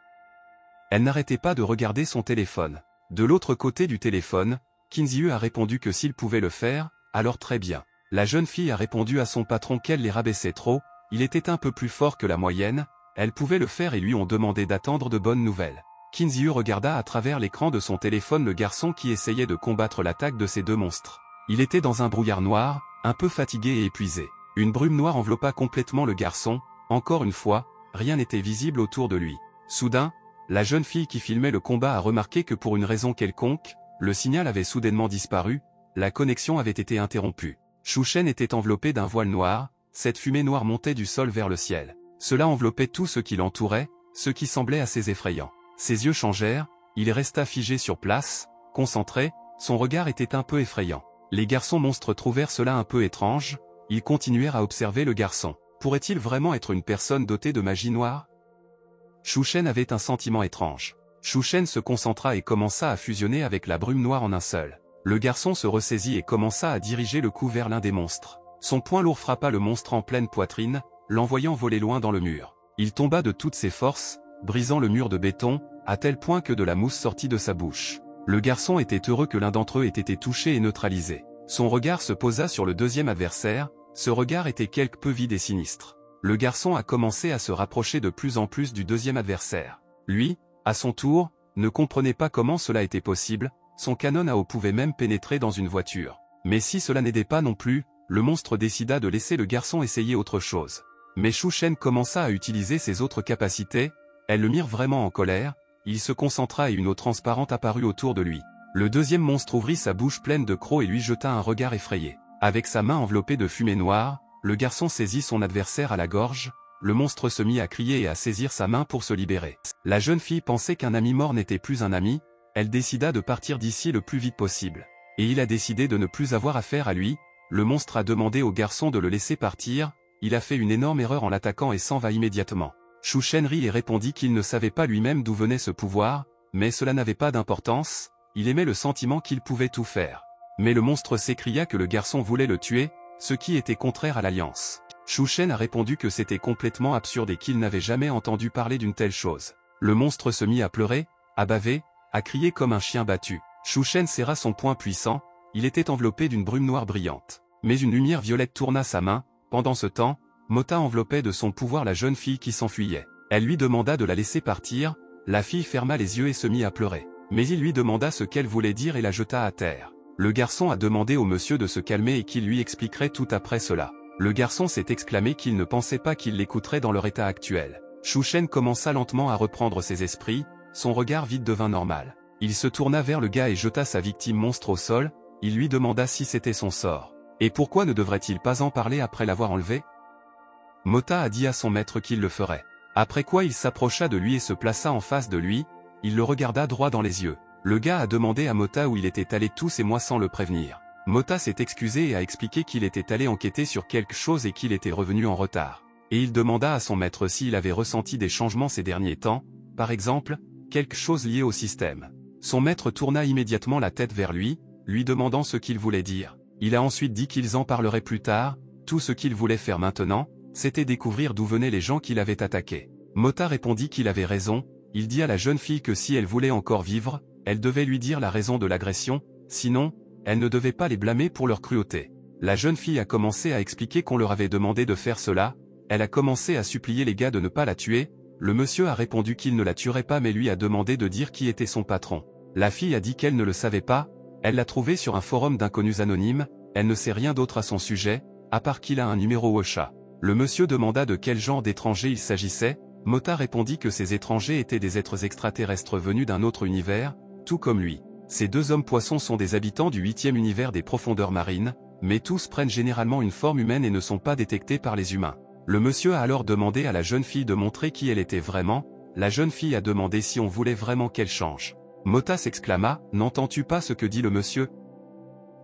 [SPEAKER 1] Elle n'arrêtait pas de regarder son téléphone. De l'autre côté du téléphone, Qin Ziyu a répondu que s'il pouvait le faire, alors très bien. La jeune fille a répondu à son patron qu'elle les rabaissait trop, il était un peu plus fort que la moyenne, elle pouvait le faire et lui ont demandé d'attendre de bonnes nouvelles. Kinziu regarda à travers l'écran de son téléphone le garçon qui essayait de combattre l'attaque de ces deux monstres. Il était dans un brouillard noir, un peu fatigué et épuisé. Une brume noire enveloppa complètement le garçon, encore une fois, rien n'était visible autour de lui. Soudain, la jeune fille qui filmait le combat a remarqué que pour une raison quelconque, le signal avait soudainement disparu, la connexion avait été interrompue. Shu Shen était enveloppé d'un voile noir, cette fumée noire montait du sol vers le ciel. Cela enveloppait tout ce qui l'entourait, ce qui semblait assez effrayant. Ses yeux changèrent, il resta figé sur place, concentré, son regard était un peu effrayant. Les garçons monstres trouvèrent cela un peu étrange, ils continuèrent à observer le garçon. Pourrait-il vraiment être une personne dotée de magie noire? Shu Shen avait un sentiment étrange. Shu Shen se concentra et commença à fusionner avec la brume noire en un seul. Le garçon se ressaisit et commença à diriger le coup vers l'un des monstres. Son poing lourd frappa le monstre en pleine poitrine, l'envoyant voler loin dans le mur. Il tomba de toutes ses forces, brisant le mur de béton, à tel point que de la mousse sortit de sa bouche. Le garçon était heureux que l'un d'entre eux ait été touché et neutralisé. Son regard se posa sur le deuxième adversaire, ce regard était quelque peu vide et sinistre. Le garçon a commencé à se rapprocher de plus en plus du deuxième adversaire. Lui, à son tour, ne comprenait pas comment cela était possible, son canon à eau pouvait même pénétrer dans une voiture. Mais si cela n'aidait pas non plus, le monstre décida de laisser le garçon essayer autre chose. Mais Shu Shen commença à utiliser ses autres capacités, elles le mirent vraiment en colère, il se concentra et une eau transparente apparut autour de lui. Le deuxième monstre ouvrit sa bouche pleine de crocs et lui jeta un regard effrayé. Avec sa main enveloppée de fumée noire, le garçon saisit son adversaire à la gorge, le monstre se mit à crier et à saisir sa main pour se libérer. La jeune fille pensait qu'un ami mort n'était plus un ami, elle décida de partir d'ici le plus vite possible. Et il a décidé de ne plus avoir affaire à lui, le monstre a demandé au garçon de le laisser partir, il a fait une énorme erreur en l'attaquant et s'en va immédiatement. Shu Shen rit et répondit qu'il ne savait pas lui-même d'où venait ce pouvoir, mais cela n'avait pas d'importance, il aimait le sentiment qu'il pouvait tout faire. Mais le monstre s'écria que le garçon voulait le tuer, ce qui était contraire à l'alliance. Shu Shen a répondu que c'était complètement absurde et qu'il n'avait jamais entendu parler d'une telle chose. Le monstre se mit à pleurer, à baver, à crier comme un chien battu. Shu Shen serra son poing puissant, il était enveloppé d'une brume noire brillante. Mais une lumière violette tourna sa main, pendant ce temps, Mota enveloppait de son pouvoir la jeune fille qui s'enfuyait. Elle lui demanda de la laisser partir, la fille ferma les yeux et se mit à pleurer. Mais il lui demanda ce qu'elle voulait dire et la jeta à terre. Le garçon a demandé au monsieur de se calmer et qu'il lui expliquerait tout après cela. Le garçon s'est exclamé qu'il ne pensait pas qu'il l'écouterait dans leur état actuel. Shu Shen commença lentement à reprendre ses esprits, son regard vide devint normal. Il se tourna vers le gars et jeta sa victime monstre au sol, il lui demanda si c'était son sort. Et pourquoi ne devrait-il pas en parler après l'avoir enlevé? Mota a dit à son maître qu'il le ferait. Après quoi il s'approcha de lui et se plaça en face de lui, il le regarda droit dans les yeux. Le gars a demandé à Mota où il était allé tous ces mois sans le prévenir. Mota s'est excusé et a expliqué qu'il était allé enquêter sur quelque chose et qu'il était revenu en retard. Et il demanda à son maître s'il avait ressenti des changements ces derniers temps, par exemple, quelque chose lié au système. Son maître tourna immédiatement la tête vers lui, lui demandant ce qu'il voulait dire. Il a ensuite dit qu'ils en parleraient plus tard, tout ce qu'il voulait faire maintenant, c'était découvrir d'où venaient les gens qui l'avaient attaqué. Mota répondit qu'il avait raison, il dit à la jeune fille que si elle voulait encore vivre, elle devait lui dire la raison de l'agression, sinon, elle ne devait pas les blâmer pour leur cruauté. La jeune fille a commencé à expliquer qu'on leur avait demandé de faire cela, elle a commencé à supplier les gars de ne pas la tuer, le monsieur a répondu qu'il ne la tuerait pas mais lui a demandé de dire qui était son patron. La fille a dit qu'elle ne le savait pas, elle l'a trouvé sur un forum d'inconnus anonymes, elle ne sait rien d'autre à son sujet, à part qu'il a un numéro OSHA. Le monsieur demanda de quel genre d'étrangers il s'agissait, Mota répondit que ces étrangers étaient des êtres extraterrestres venus d'un autre univers, tout comme lui. Ces deux hommes poissons sont des habitants du 8e univers des profondeurs marines, mais tous prennent généralement une forme humaine et ne sont pas détectés par les humains. Le monsieur a alors demandé à la jeune fille de montrer qui elle était vraiment, la jeune fille a demandé si on voulait vraiment qu'elle change. Mota s'exclama, « N'entends-tu pas ce que dit le monsieur ?»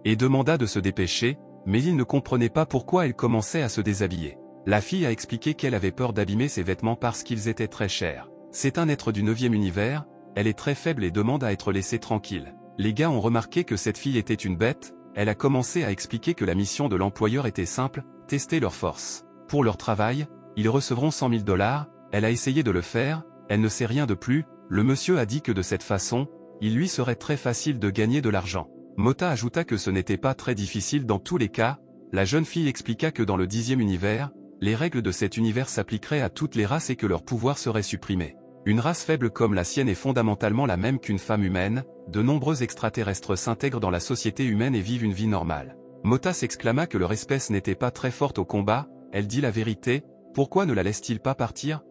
[SPEAKER 1] et demanda de se dépêcher, mais il ne comprenait pas pourquoi elle commençait à se déshabiller. La fille a expliqué qu'elle avait peur d'abîmer ses vêtements parce qu'ils étaient très chers. C'est un être du 9e univers, elle est très faible et demande à être laissée tranquille. Les gars ont remarqué que cette fille était une bête, elle a commencé à expliquer que la mission de l'employeur était simple, tester leur force. Pour leur travail, ils recevront 100 000 $, elle a essayé de le faire, elle ne sait rien de plus, le monsieur a dit que de cette façon, il lui serait très facile de gagner de l'argent. Mota ajouta que ce n'était pas très difficile dans tous les cas, la jeune fille expliqua que dans le 10e univers, les règles de cet univers s'appliqueraient à toutes les races et que leur pouvoir serait supprimé. Une race faible comme la sienne est fondamentalement la même qu'une femme humaine, de nombreux extraterrestres s'intègrent dans la société humaine et vivent une vie normale. Mota s'exclama que leur espèce n'était pas très forte au combat, elle dit la vérité, pourquoi ne la laisse-t-il pas partir?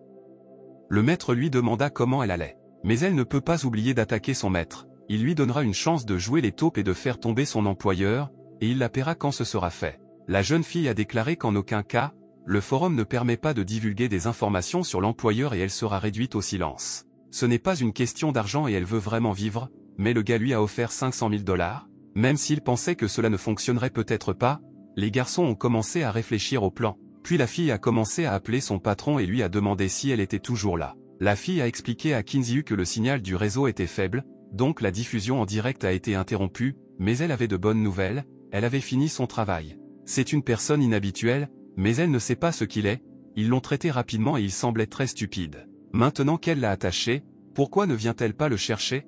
[SPEAKER 1] Le maître lui demanda comment elle allait. Mais elle ne peut pas oublier d'attaquer son maître, il lui donnera une chance de jouer les taupes et de faire tomber son employeur, et il la paiera quand ce sera fait. La jeune fille a déclaré qu'en aucun cas, le forum ne permet pas de divulguer des informations sur l'employeur et elle sera réduite au silence. Ce n'est pas une question d'argent et elle veut vraiment vivre, mais le gars lui a offert 500 000 $. Même s'il pensait que cela ne fonctionnerait peut-être pas, les garçons ont commencé à réfléchir au plan. Puis la fille a commencé à appeler son patron et lui a demandé si elle était toujours là. La fille a expliqué à Kinziu que le signal du réseau était faible, donc la diffusion en direct a été interrompue, mais elle avait de bonnes nouvelles, elle avait fini son travail. C'est une personne inhabituelle, mais elle ne sait pas ce qu'il est, ils l'ont traité rapidement et il semblait très stupide. Maintenant qu'elle l'a attaché, pourquoi ne vient-elle pas le chercher?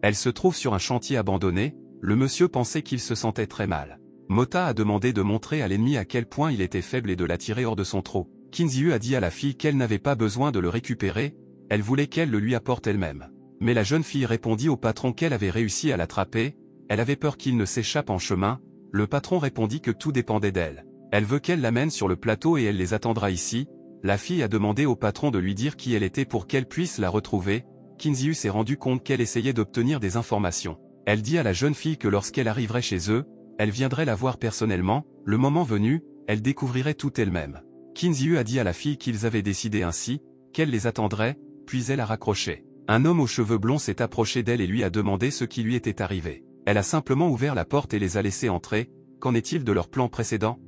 [SPEAKER 1] Elle se trouve sur un chantier abandonné, le monsieur pensait qu'il se sentait très mal. Mota a demandé de montrer à l'ennemi à quel point il était faible et de l'attirer hors de son trou. Kinziu a dit à la fille qu'elle n'avait pas besoin de le récupérer, elle voulait qu'elle le lui apporte elle-même. Mais la jeune fille répondit au patron qu'elle avait réussi à l'attraper, elle avait peur qu'il ne s'échappe en chemin, le patron répondit que tout dépendait d'elle. Elle veut qu'elle l'amène sur le plateau et elle les attendra ici. La fille a demandé au patron de lui dire qui elle était pour qu'elle puisse la retrouver. Kinziu s'est rendu compte qu'elle essayait d'obtenir des informations. Elle dit à la jeune fille que lorsqu'elle arriverait chez eux, elle viendrait la voir personnellement, le moment venu, elle découvrirait tout elle-même. Kinziu a dit à la fille qu'ils avaient décidé ainsi, qu'elle les attendrait, puis elle a raccroché. Un homme aux cheveux blonds s'est approché d'elle et lui a demandé ce qui lui était arrivé. Elle a simplement ouvert la porte et les a laissés entrer. Qu'en est-il de leur plan précédent?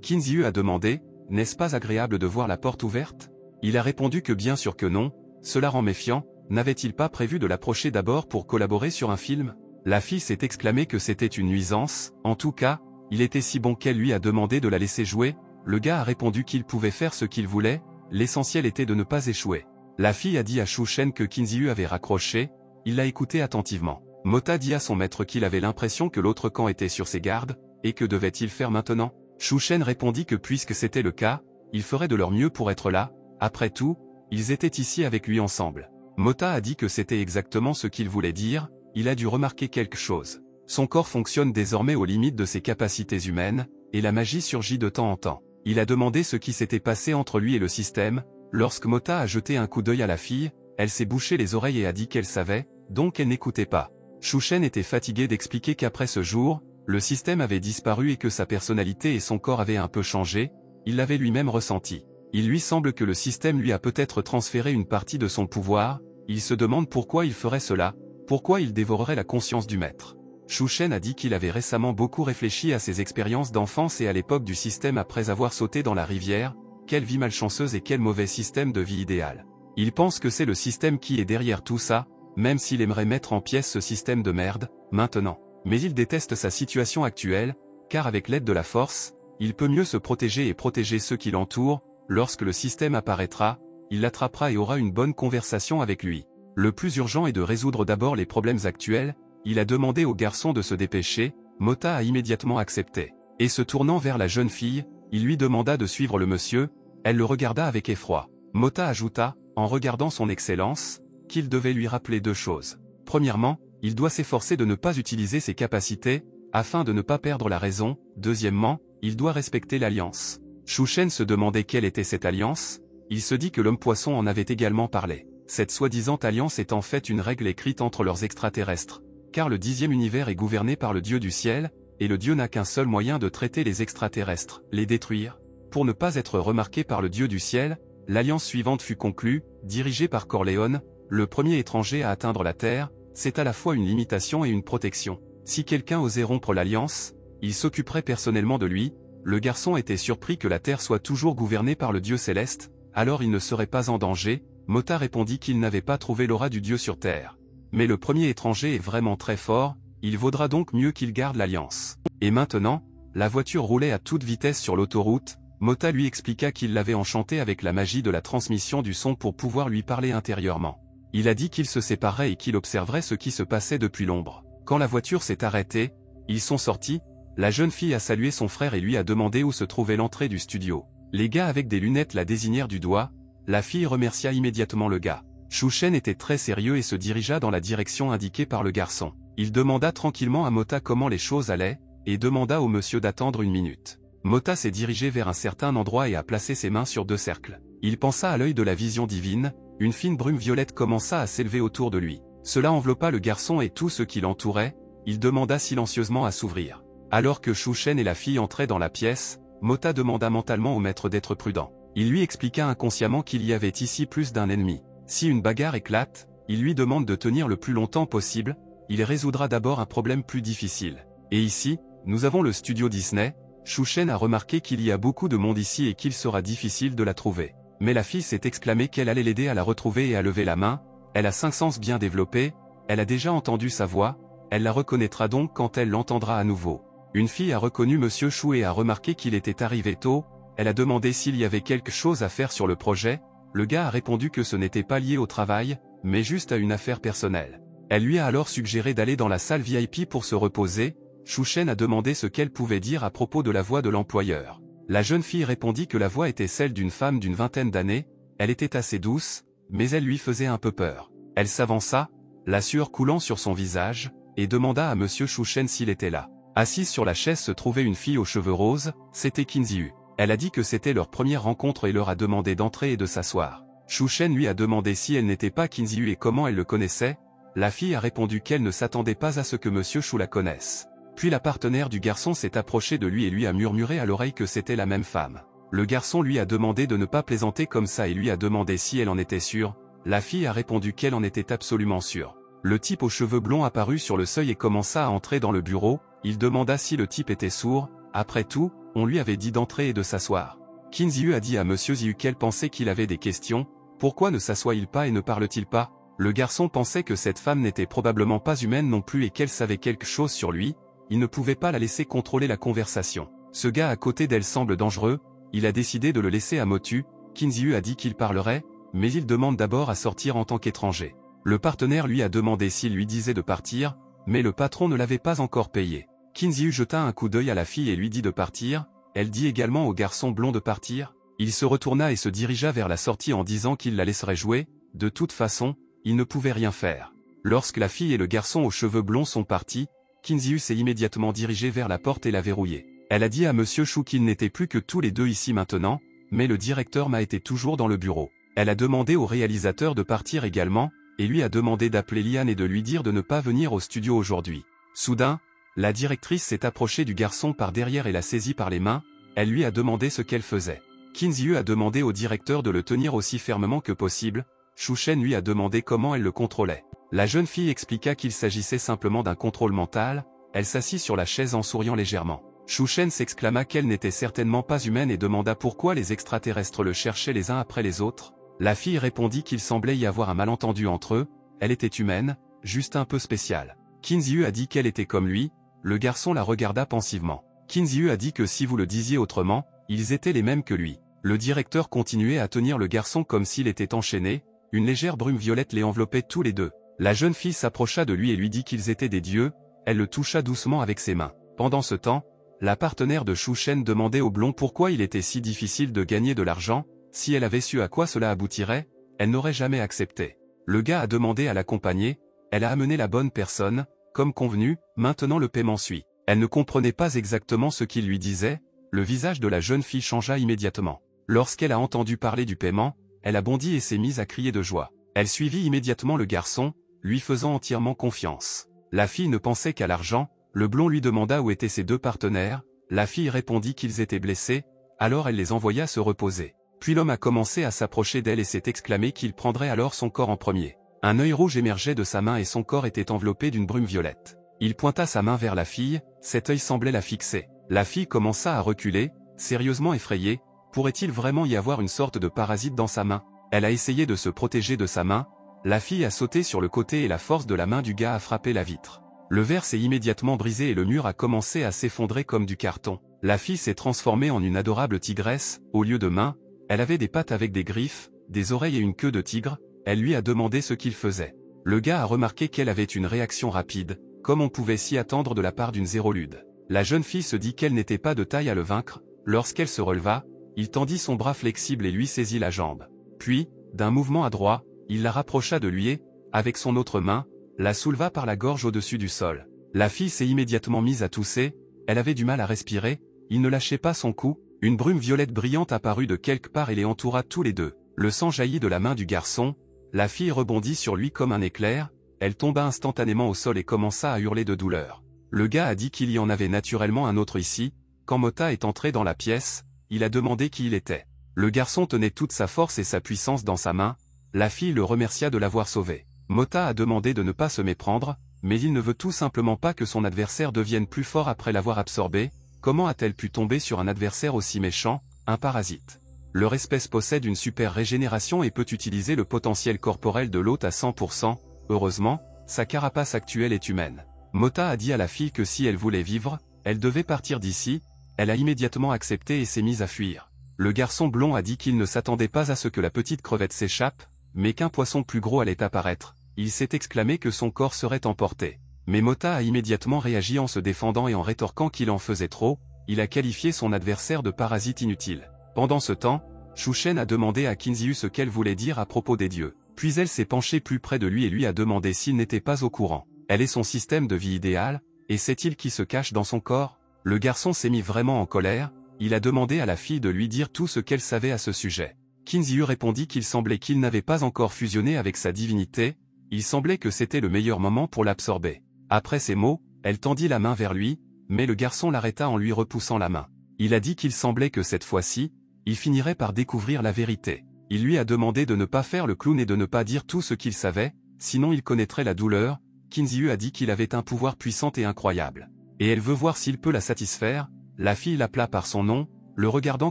[SPEAKER 1] Kinziu a demandé, n'est-ce pas agréable de voir la porte ouverte? Il a répondu que bien sûr que non, cela rend méfiant, n'avait-il pas prévu de l'approcher d'abord pour collaborer sur un film? La fille s'est exclamée que c'était une nuisance, en tout cas, il était si bon qu'elle lui a demandé de la laisser jouer, le gars a répondu qu'il pouvait faire ce qu'il voulait, l'essentiel était de ne pas échouer. La fille a dit à Shu Shen que Kinziu avait raccroché, il l'a écouté attentivement. Mota dit à son maître qu'il avait l'impression que l'autre camp était sur ses gardes, et que devait-il faire maintenant? Shu Shen répondit que puisque c'était le cas, ils feraient de leur mieux pour être là, après tout, ils étaient ici avec lui ensemble. Mota a dit que c'était exactement ce qu'il voulait dire, il a dû remarquer quelque chose. Son corps fonctionne désormais aux limites de ses capacités humaines, et la magie surgit de temps en temps. Il a demandé ce qui s'était passé entre lui et le système, lorsque Mota a jeté un coup d'œil à la fille, elle s'est bouché les oreilles et a dit qu'elle savait, donc elle n'écoutait pas. Shu Shen était fatigué d'expliquer qu'après ce jour, le système avait disparu et que sa personnalité et son corps avaient un peu changé, il l'avait lui-même ressenti. Il lui semble que le système lui a peut-être transféré une partie de son pouvoir, il se demande pourquoi il ferait cela, pourquoi il dévorerait la conscience du maître. Shu Shen a dit qu'il avait récemment beaucoup réfléchi à ses expériences d'enfance et à l'époque du système après avoir sauté dans la rivière, quelle vie malchanceuse et quel mauvais système de vie idéal. Il pense que c'est le système qui est derrière tout ça, même s'il aimerait mettre en pièces ce système de merde, maintenant. Mais il déteste sa situation actuelle, car avec l'aide de la force, il peut mieux se protéger et protéger ceux qui l'entourent, lorsque le système apparaîtra, il l'attrapera et aura une bonne conversation avec lui. Le plus urgent est de résoudre d'abord les problèmes actuels, il a demandé au garçon de se dépêcher, Mota a immédiatement accepté. Et se tournant vers la jeune fille, il lui demanda de suivre le monsieur, elle le regarda avec effroi. Mota ajouta, en regardant son excellence, qu'il devait lui rappeler deux choses. Premièrement, il doit s'efforcer de ne pas utiliser ses capacités, afin de ne pas perdre la raison. Deuxièmement, il doit respecter l'alliance. Shu Shen se demandait quelle était cette alliance, il se dit que l'homme poisson en avait également parlé. Cette soi-disant alliance est en fait une règle écrite entre leurs extraterrestres, car le 10e univers est gouverné par le dieu du ciel, et le dieu n'a qu'un seul moyen de traiter les extraterrestres, les détruire. Pour ne pas être remarqué par le dieu du ciel, l'alliance suivante fut conclue, dirigée par Corleone, le premier étranger à atteindre la Terre. C'est à la fois une limitation et une protection. Si quelqu'un osait rompre l'alliance, il s'occuperait personnellement de lui. Le garçon était surpris que la Terre soit toujours gouvernée par le Dieu céleste, alors il ne serait pas en danger. Mota répondit qu'il n'avait pas trouvé l'aura du Dieu sur Terre. Mais le premier étranger est vraiment très fort, il vaudra donc mieux qu'il garde l'alliance. Et maintenant, la voiture roulait à toute vitesse sur l'autoroute, Mota lui expliqua qu'il l'avait enchanté avec la magie de la transmission du son pour pouvoir lui parler intérieurement. Il a dit qu'il se séparait et qu'il observerait ce qui se passait depuis l'ombre. Quand la voiture s'est arrêtée, ils sont sortis, la jeune fille a salué son frère et lui a demandé où se trouvait l'entrée du studio. Les gars avec des lunettes la désignèrent du doigt, La fille remercia immédiatement le gars. Shu Shen était très sérieux et se dirigea dans la direction indiquée par le garçon. Il demanda tranquillement à Mota comment les choses allaient, et demanda au monsieur d'attendre une minute. Mota s'est dirigé vers un certain endroit et a placé ses mains sur 2 cercles. Il pensa à l'œil de la vision divine, une fine brume violette commença à s'élever autour de lui. Cela enveloppa le garçon et tout ce qui l'entourait, il demanda silencieusement à s'ouvrir. Alors que Shu Shen et la fille entraient dans la pièce, Mota demanda mentalement au maître d'être prudent. Il lui expliqua inconsciemment qu'il y avait ici plus d'un ennemi. Si une bagarre éclate, il lui demande de tenir le plus longtemps possible, il résoudra d'abord un problème plus difficile. Et ici, nous avons le studio Disney. Shu Shen a remarqué qu'il y a beaucoup de monde ici et qu'il sera difficile de la trouver. Mais la fille s'est exclamée qu'elle allait l'aider à la retrouver et à lever la main. Elle a 5 sens bien développés, elle a déjà entendu sa voix, elle la reconnaîtra donc quand elle l'entendra à nouveau. Une fille a reconnu Monsieur Shu et a remarqué qu'il était arrivé tôt, elle a demandé s'il y avait quelque chose à faire sur le projet, le gars a répondu que ce n'était pas lié au travail, mais juste à une affaire personnelle. Elle lui a alors suggéré d'aller dans la salle VIP pour se reposer. Shu Shen a demandé ce qu'elle pouvait dire à propos de la voix de l'employeur. La jeune fille répondit que la voix était celle d'une femme d'une vingtaine d'années, elle était assez douce, mais elle lui faisait un peu peur. Elle s'avança, la sueur coulant sur son visage, et demanda à Monsieur Shu Shen s'il était là. Assise sur la chaise se trouvait une fille aux cheveux roses, c'était Kinziu. Elle a dit que c'était leur première rencontre et leur a demandé d'entrer et de s'asseoir. Shu Shen lui a demandé si elle n'était pas Kinziu et comment elle le connaissait. La fille a répondu qu'elle ne s'attendait pas à ce que Monsieur Shu la connaisse. Puis la partenaire du garçon s'est approchée de lui et lui a murmuré à l'oreille que c'était la même femme. Le garçon lui a demandé de ne pas plaisanter comme ça et lui a demandé si elle en était sûre. La fille a répondu qu'elle en était absolument sûre. Le type aux cheveux blonds apparut sur le seuil et commença à entrer dans le bureau. Il demanda si le type était sourd. Après tout, on lui avait dit d'entrer et de s'asseoir. Kinziu a dit à Monsieur Ziu qu'elle pensait qu'il avait des questions. Pourquoi ne s'assoit-il pas et ne parle-t-il pas? Le garçon pensait que cette femme n'était probablement pas humaine non plus et qu'elle savait quelque chose sur lui. Il ne pouvait pas la laisser contrôler la conversation. Ce gars à côté d'elle semble dangereux, il a décidé de le laisser à Motu. Kinziu a dit qu'il parlerait, mais il demande d'abord à sortir en tant qu'étranger. Le partenaire lui a demandé s'il lui disait de partir, mais le patron ne l'avait pas encore payé. Kinziu jeta un coup d'œil à la fille et lui dit de partir, elle dit également au garçon blond de partir. Il se retourna et se dirigea vers la sortie en disant qu'il la laisserait jouer, de toute façon, il ne pouvait rien faire. Lorsque la fille et le garçon aux cheveux blonds sont partis, Kinziu s'est immédiatement dirigé vers la porte et l'a verrouillée. Elle a dit à Monsieur Shu qu'ils n'étaient plus que tous les deux ici maintenant, mais le directeur m'a été toujours dans le bureau. Elle a demandé au réalisateur de partir également, et lui a demandé d'appeler Liane et de lui dire de ne pas venir au studio aujourd'hui. Soudain, la directrice s'est approchée du garçon par derrière et l'a saisi par les mains, elle lui a demandé ce qu'elle faisait. Kinziu a demandé au directeur de le tenir aussi fermement que possible, Shu Shen lui a demandé comment elle le contrôlait. La jeune fille expliqua qu'il s'agissait simplement d'un contrôle mental, elle s'assit sur la chaise en souriant légèrement. Shu Shen s'exclama qu'elle n'était certainement pas humaine et demanda pourquoi les extraterrestres le cherchaient les uns après les autres. La fille répondit qu'il semblait y avoir un malentendu entre eux, elle était humaine, juste un peu spéciale. Kinziu a dit qu'elle était comme lui, le garçon la regarda pensivement. Kinziu a dit que si vous le disiez autrement, ils étaient les mêmes que lui. Le directeur continuait à tenir le garçon comme s'il était enchaîné, une légère brume violette les enveloppait tous les deux. La jeune fille s'approcha de lui et lui dit qu'ils étaient des dieux, elle le toucha doucement avec ses mains. Pendant ce temps, la partenaire de Shu Shen demandait au blond pourquoi il était si difficile de gagner de l'argent, si elle avait su à quoi cela aboutirait, elle n'aurait jamais accepté. Le gars a demandé à l'accompagner, elle a amené la bonne personne, comme convenu, maintenant le paiement suit. Elle ne comprenait pas exactement ce qu'il lui disait, le visage de la jeune fille changea immédiatement. Lorsqu'elle a entendu parler du paiement, elle a bondi et s'est mise à crier de joie. Elle suivit immédiatement le garçon, lui faisant entièrement confiance. La fille ne pensait qu'à l'argent, le blond lui demanda où étaient ses deux partenaires, la fille répondit qu'ils étaient blessés, alors elle les envoya se reposer. Puis l'homme a commencé à s'approcher d'elle et s'est exclamé qu'il prendrait alors son corps en premier. Un œil rouge émergeait de sa main et son corps était enveloppé d'une brume violette. Il pointa sa main vers la fille, cet œil semblait la fixer. La fille commença à reculer, sérieusement effrayée, pourrait-il vraiment y avoir une sorte de parasite dans sa main? Elle a essayé de se protéger de sa main, la fille a sauté sur le côté et la force de la main du gars a frappé la vitre. Le verre s'est immédiatement brisé et le mur a commencé à s'effondrer comme du carton. La fille s'est transformée en une adorable tigresse, au lieu de mains, elle avait des pattes avec des griffes, des oreilles et une queue de tigre, elle lui a demandé ce qu'il faisait. Le gars a remarqué qu'elle avait une réaction rapide, comme on pouvait s'y attendre de la part d'une zérolude. La jeune fille se dit qu'elle n'était pas de taille à le vaincre, lorsqu'elle se releva, il tendit son bras flexible et lui saisit la jambe. Puis, d'un mouvement adroit, il la rapprocha de lui et, avec son autre main, la souleva par la gorge au-dessus du sol. La fille s'est immédiatement mise à tousser, elle avait du mal à respirer, il ne lâchait pas son cou, une brume violette brillante apparut de quelque part et les entoura tous les deux. Le sang jaillit de la main du garçon, la fille rebondit sur lui comme un éclair, elle tomba instantanément au sol et commença à hurler de douleur. Le gars a dit qu'il y en avait naturellement un autre ici, quand Mota est entré dans la pièce, il a demandé qui il était. Le garçon tenait toute sa force et sa puissance dans sa main, la fille le remercia de l'avoir sauvé. Mota a demandé de ne pas se méprendre, mais il ne veut tout simplement pas que son adversaire devienne plus fort après l'avoir absorbé. Comment a-t-elle pu tomber sur un adversaire aussi méchant, un parasite? Leur espèce possède une super régénération et peut utiliser le potentiel corporel de l'hôte à 100%, heureusement, sa carapace actuelle est humaine. Mota a dit à la fille que si elle voulait vivre, elle devait partir d'ici, elle a immédiatement accepté et s'est mise à fuir. Le garçon blond a dit qu'il ne s'attendait pas à ce que la petite crevette s'échappe, mais qu'un poisson plus gros allait apparaître. Il s'est exclamé que son corps serait emporté. Mais Mota a immédiatement réagi en se défendant et en rétorquant qu'il en faisait trop, il a qualifié son adversaire de parasite inutile. Pendant ce temps, Shu Shen a demandé à Qinziyu ce qu'elle voulait dire à propos des dieux. Puis elle s'est penchée plus près de lui et lui a demandé s'il n'était pas au courant. Elle est son système de vie idéal, et sait-il qui se cache dans son corps? Le garçon s'est mis vraiment en colère, il a demandé à la fille de lui dire tout ce qu'elle savait à ce sujet. Qinziyu répondit qu'il semblait qu'il n'avait pas encore fusionné avec sa divinité, il semblait que c'était le meilleur moment pour l'absorber. Après ces mots, elle tendit la main vers lui, mais le garçon l'arrêta en lui repoussant la main. Il a dit qu'il semblait que cette fois-ci, il finirait par découvrir la vérité. Il lui a demandé de ne pas faire le clown et de ne pas dire tout ce qu'il savait, sinon il connaîtrait la douleur. Qinziyu a dit qu'il avait un pouvoir puissant et incroyable. Et elle veut voir s'il peut la satisfaire. La fille l'appela par son nom, le regardant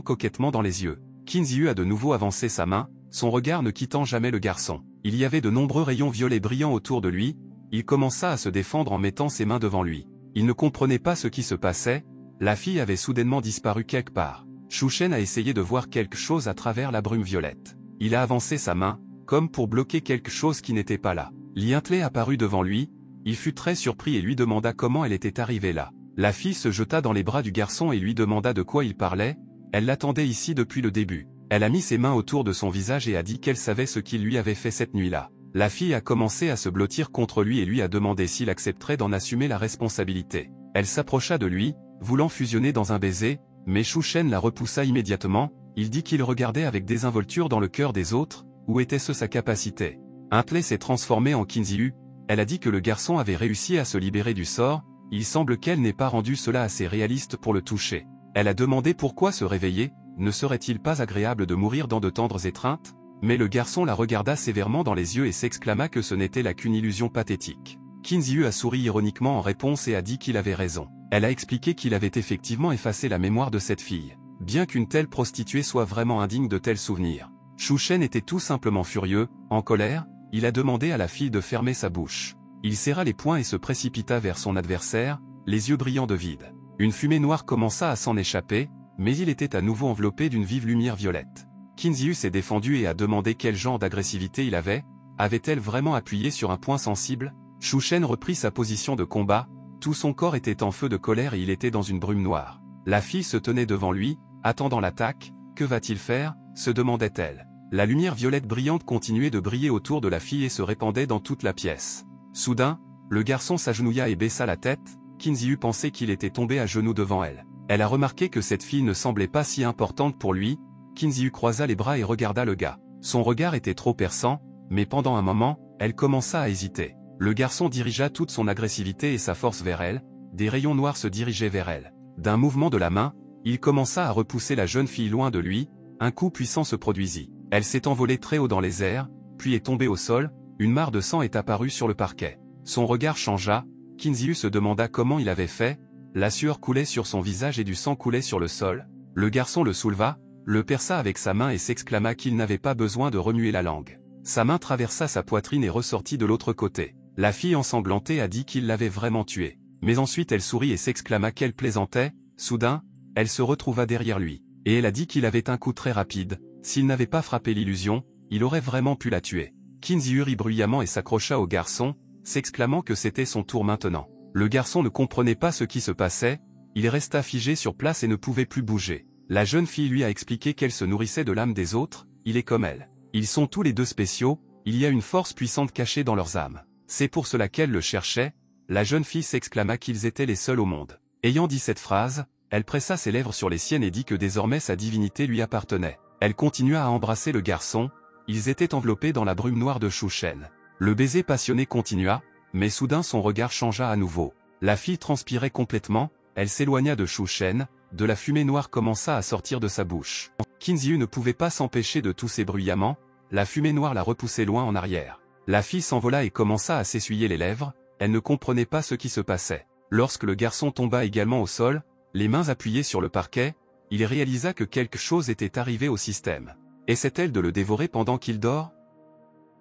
[SPEAKER 1] coquettement dans les yeux. Qinziyu a de nouveau avancé sa main, son regard ne quittant jamais le garçon. Il y avait de nombreux rayons violets brillants autour de lui, il commença à se défendre en mettant ses mains devant lui. Il ne comprenait pas ce qui se passait, la fille avait soudainement disparu quelque part. Shu Shen a essayé de voir quelque chose à travers la brume violette. Il a avancé sa main, comme pour bloquer quelque chose qui n'était pas là. Lientley apparut devant lui, il fut très surpris et lui demanda comment elle était arrivée là. La fille se jeta dans les bras du garçon et lui demanda de quoi il parlait, elle l'attendait ici depuis le début. Elle a mis ses mains autour de son visage et a dit qu'elle savait ce qu'il lui avait fait cette nuit-là. La fille a commencé à se blottir contre lui et lui a demandé s'il accepterait d'en assumer la responsabilité. Elle s'approcha de lui, voulant fusionner dans un baiser, mais Shu Shen la repoussa immédiatement, il dit qu'il regardait avec désinvolture dans le cœur des autres, où était-ce sa capacité? Lientley s'est transformé en Qinziyu, elle a dit que le garçon avait réussi à se libérer du sort, il semble qu'elle n'ait pas rendu cela assez réaliste pour le toucher. Elle a demandé pourquoi se réveiller, ne serait-il pas agréable de mourir dans de tendres étreintes? Mais le garçon la regarda sévèrement dans les yeux et s'exclama que ce n'était là qu'une illusion pathétique. Qinziyu a souri ironiquement en réponse et a dit qu'il avait raison. Elle a expliqué qu'il avait effectivement effacé la mémoire de cette fille. Bien qu'une telle prostituée soit vraiment indigne de tels souvenirs. Shu Shen était tout simplement furieux, en colère, il a demandé à la fille de fermer sa bouche. Il serra les poings et se précipita vers son adversaire, les yeux brillants de vide. Une fumée noire commença à s'en échapper, mais il était à nouveau enveloppé d'une vive lumière violette. Qinziyu s'est défendu et a demandé quel genre d'agressivité il avait-elle vraiment appuyé sur un point sensible? Shu Shen reprit sa position de combat, tout son corps était en feu de colère et il était dans une brume noire. La fille se tenait devant lui, attendant l'attaque, que va-t-il faire, se demandait-elle. La lumière violette brillante continuait de briller autour de la fille et se répandait dans toute la pièce. Soudain, le garçon s'agenouilla et baissa la tête, Qinziyu pensait qu'il était tombé à genoux devant elle. Elle a remarqué que cette fille ne semblait pas si importante pour lui, Qinziyu croisa les bras et regarda le gars. Son regard était trop perçant, mais pendant un moment, elle commença à hésiter. Le garçon dirigea toute son agressivité et sa force vers elle, des rayons noirs se dirigeaient vers elle. D'un mouvement de la main, il commença à repousser la jeune fille loin de lui, un coup puissant se produisit. Elle s'est envolée très haut dans les airs, puis est tombée au sol, une mare de sang est apparue sur le parquet. Son regard changea, Qinziyu se demanda comment il avait fait, la sueur coulait sur son visage et du sang coulait sur le sol. Le garçon le souleva, le perça avec sa main et s'exclama qu'il n'avait pas besoin de remuer la langue. Sa main traversa sa poitrine et ressortit de l'autre côté. La fille ensanglantée a dit qu'il l'avait vraiment tué. Mais ensuite elle sourit et s'exclama qu'elle plaisantait, soudain, elle se retrouva derrière lui. Et elle a dit qu'il avait un coup très rapide, s'il n'avait pas frappé l'illusion, il aurait vraiment pu la tuer. Qinziyu rit bruyamment et s'accrocha au garçon, s'exclamant que c'était son tour maintenant. Le garçon ne comprenait pas ce qui se passait, il resta figé sur place et ne pouvait plus bouger. La jeune fille lui a expliqué qu'elle se nourrissait de l'âme des autres, il est comme elle. Ils sont tous les deux spéciaux, il y a une force puissante cachée dans leurs âmes. C'est pour cela qu'elle le cherchait. La jeune fille s'exclama qu'ils étaient les seuls au monde. Ayant dit cette phrase, elle pressa ses lèvres sur les siennes et dit que désormais sa divinité lui appartenait. Elle continua à embrasser le garçon, ils étaient enveloppés dans la brume noire de Shu Shen. Le baiser passionné continua, mais soudain son regard changea à nouveau. La fille transpirait complètement, elle s'éloigna de Shu Shen, de la fumée noire commença à sortir de sa bouche. Qin Ziyu ne pouvait pas s'empêcher de tousser bruyamment, la fumée noire la repoussait loin en arrière. La fille s'envola et commença à s'essuyer les lèvres, elle ne comprenait pas ce qui se passait. Lorsque le garçon tomba également au sol, les mains appuyées sur le parquet, il réalisa que quelque chose était arrivé au système. Essaie-t-elle de le dévorer pendant qu'il dort?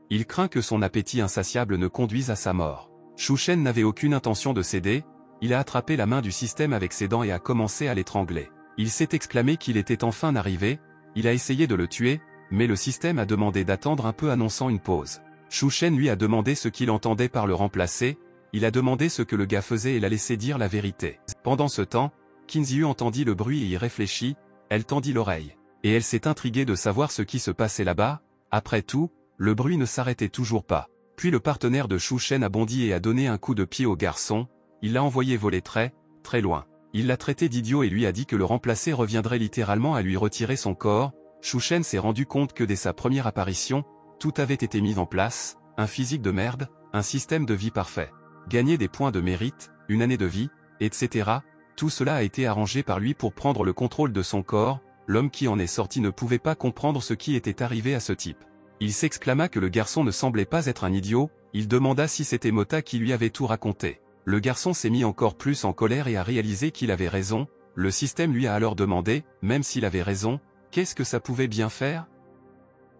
[SPEAKER 1] Il craint que son appétit insatiable ne conduise à sa mort. Shu Shen n'avait aucune intention de céder, il a attrapé la main du système avec ses dents et a commencé à l'étrangler. Il s'est exclamé qu'il était enfin arrivé, il a essayé de le tuer, mais le système a demandé d'attendre un peu annonçant une pause. Shu Shen lui a demandé ce qu'il entendait par le remplacer, il a demandé ce que le gars faisait et l'a laissé dire la vérité. Pendant ce temps, Qin Ziyu entendit le bruit et y réfléchit, elle tendit l'oreille. Et elle s'est intriguée de savoir ce qui se passait là-bas, après tout, le bruit ne s'arrêtait toujours pas. Puis le partenaire de Shu Shen a bondi et a donné un coup de pied au garçon, il l'a envoyé voler très, très loin. Il l'a traité d'idiot et lui a dit que le remplacer reviendrait littéralement à lui retirer son corps. Shu Shen s'est rendu compte que dès sa première apparition, tout avait été mis en place, un physique de merde, un système de vie parfait. Gagner des points de mérite, une année de vie, etc. Tout cela a été arrangé par lui pour prendre le contrôle de son corps, l'homme qui en est sorti ne pouvait pas comprendre ce qui était arrivé à ce type. Il s'exclama que le garçon ne semblait pas être un idiot, il demanda si c'était Mota qui lui avait tout raconté. Le garçon s'est mis encore plus en colère et a réalisé qu'il avait raison, le système lui a alors demandé, même s'il avait raison, qu'est-ce que ça pouvait bien faire?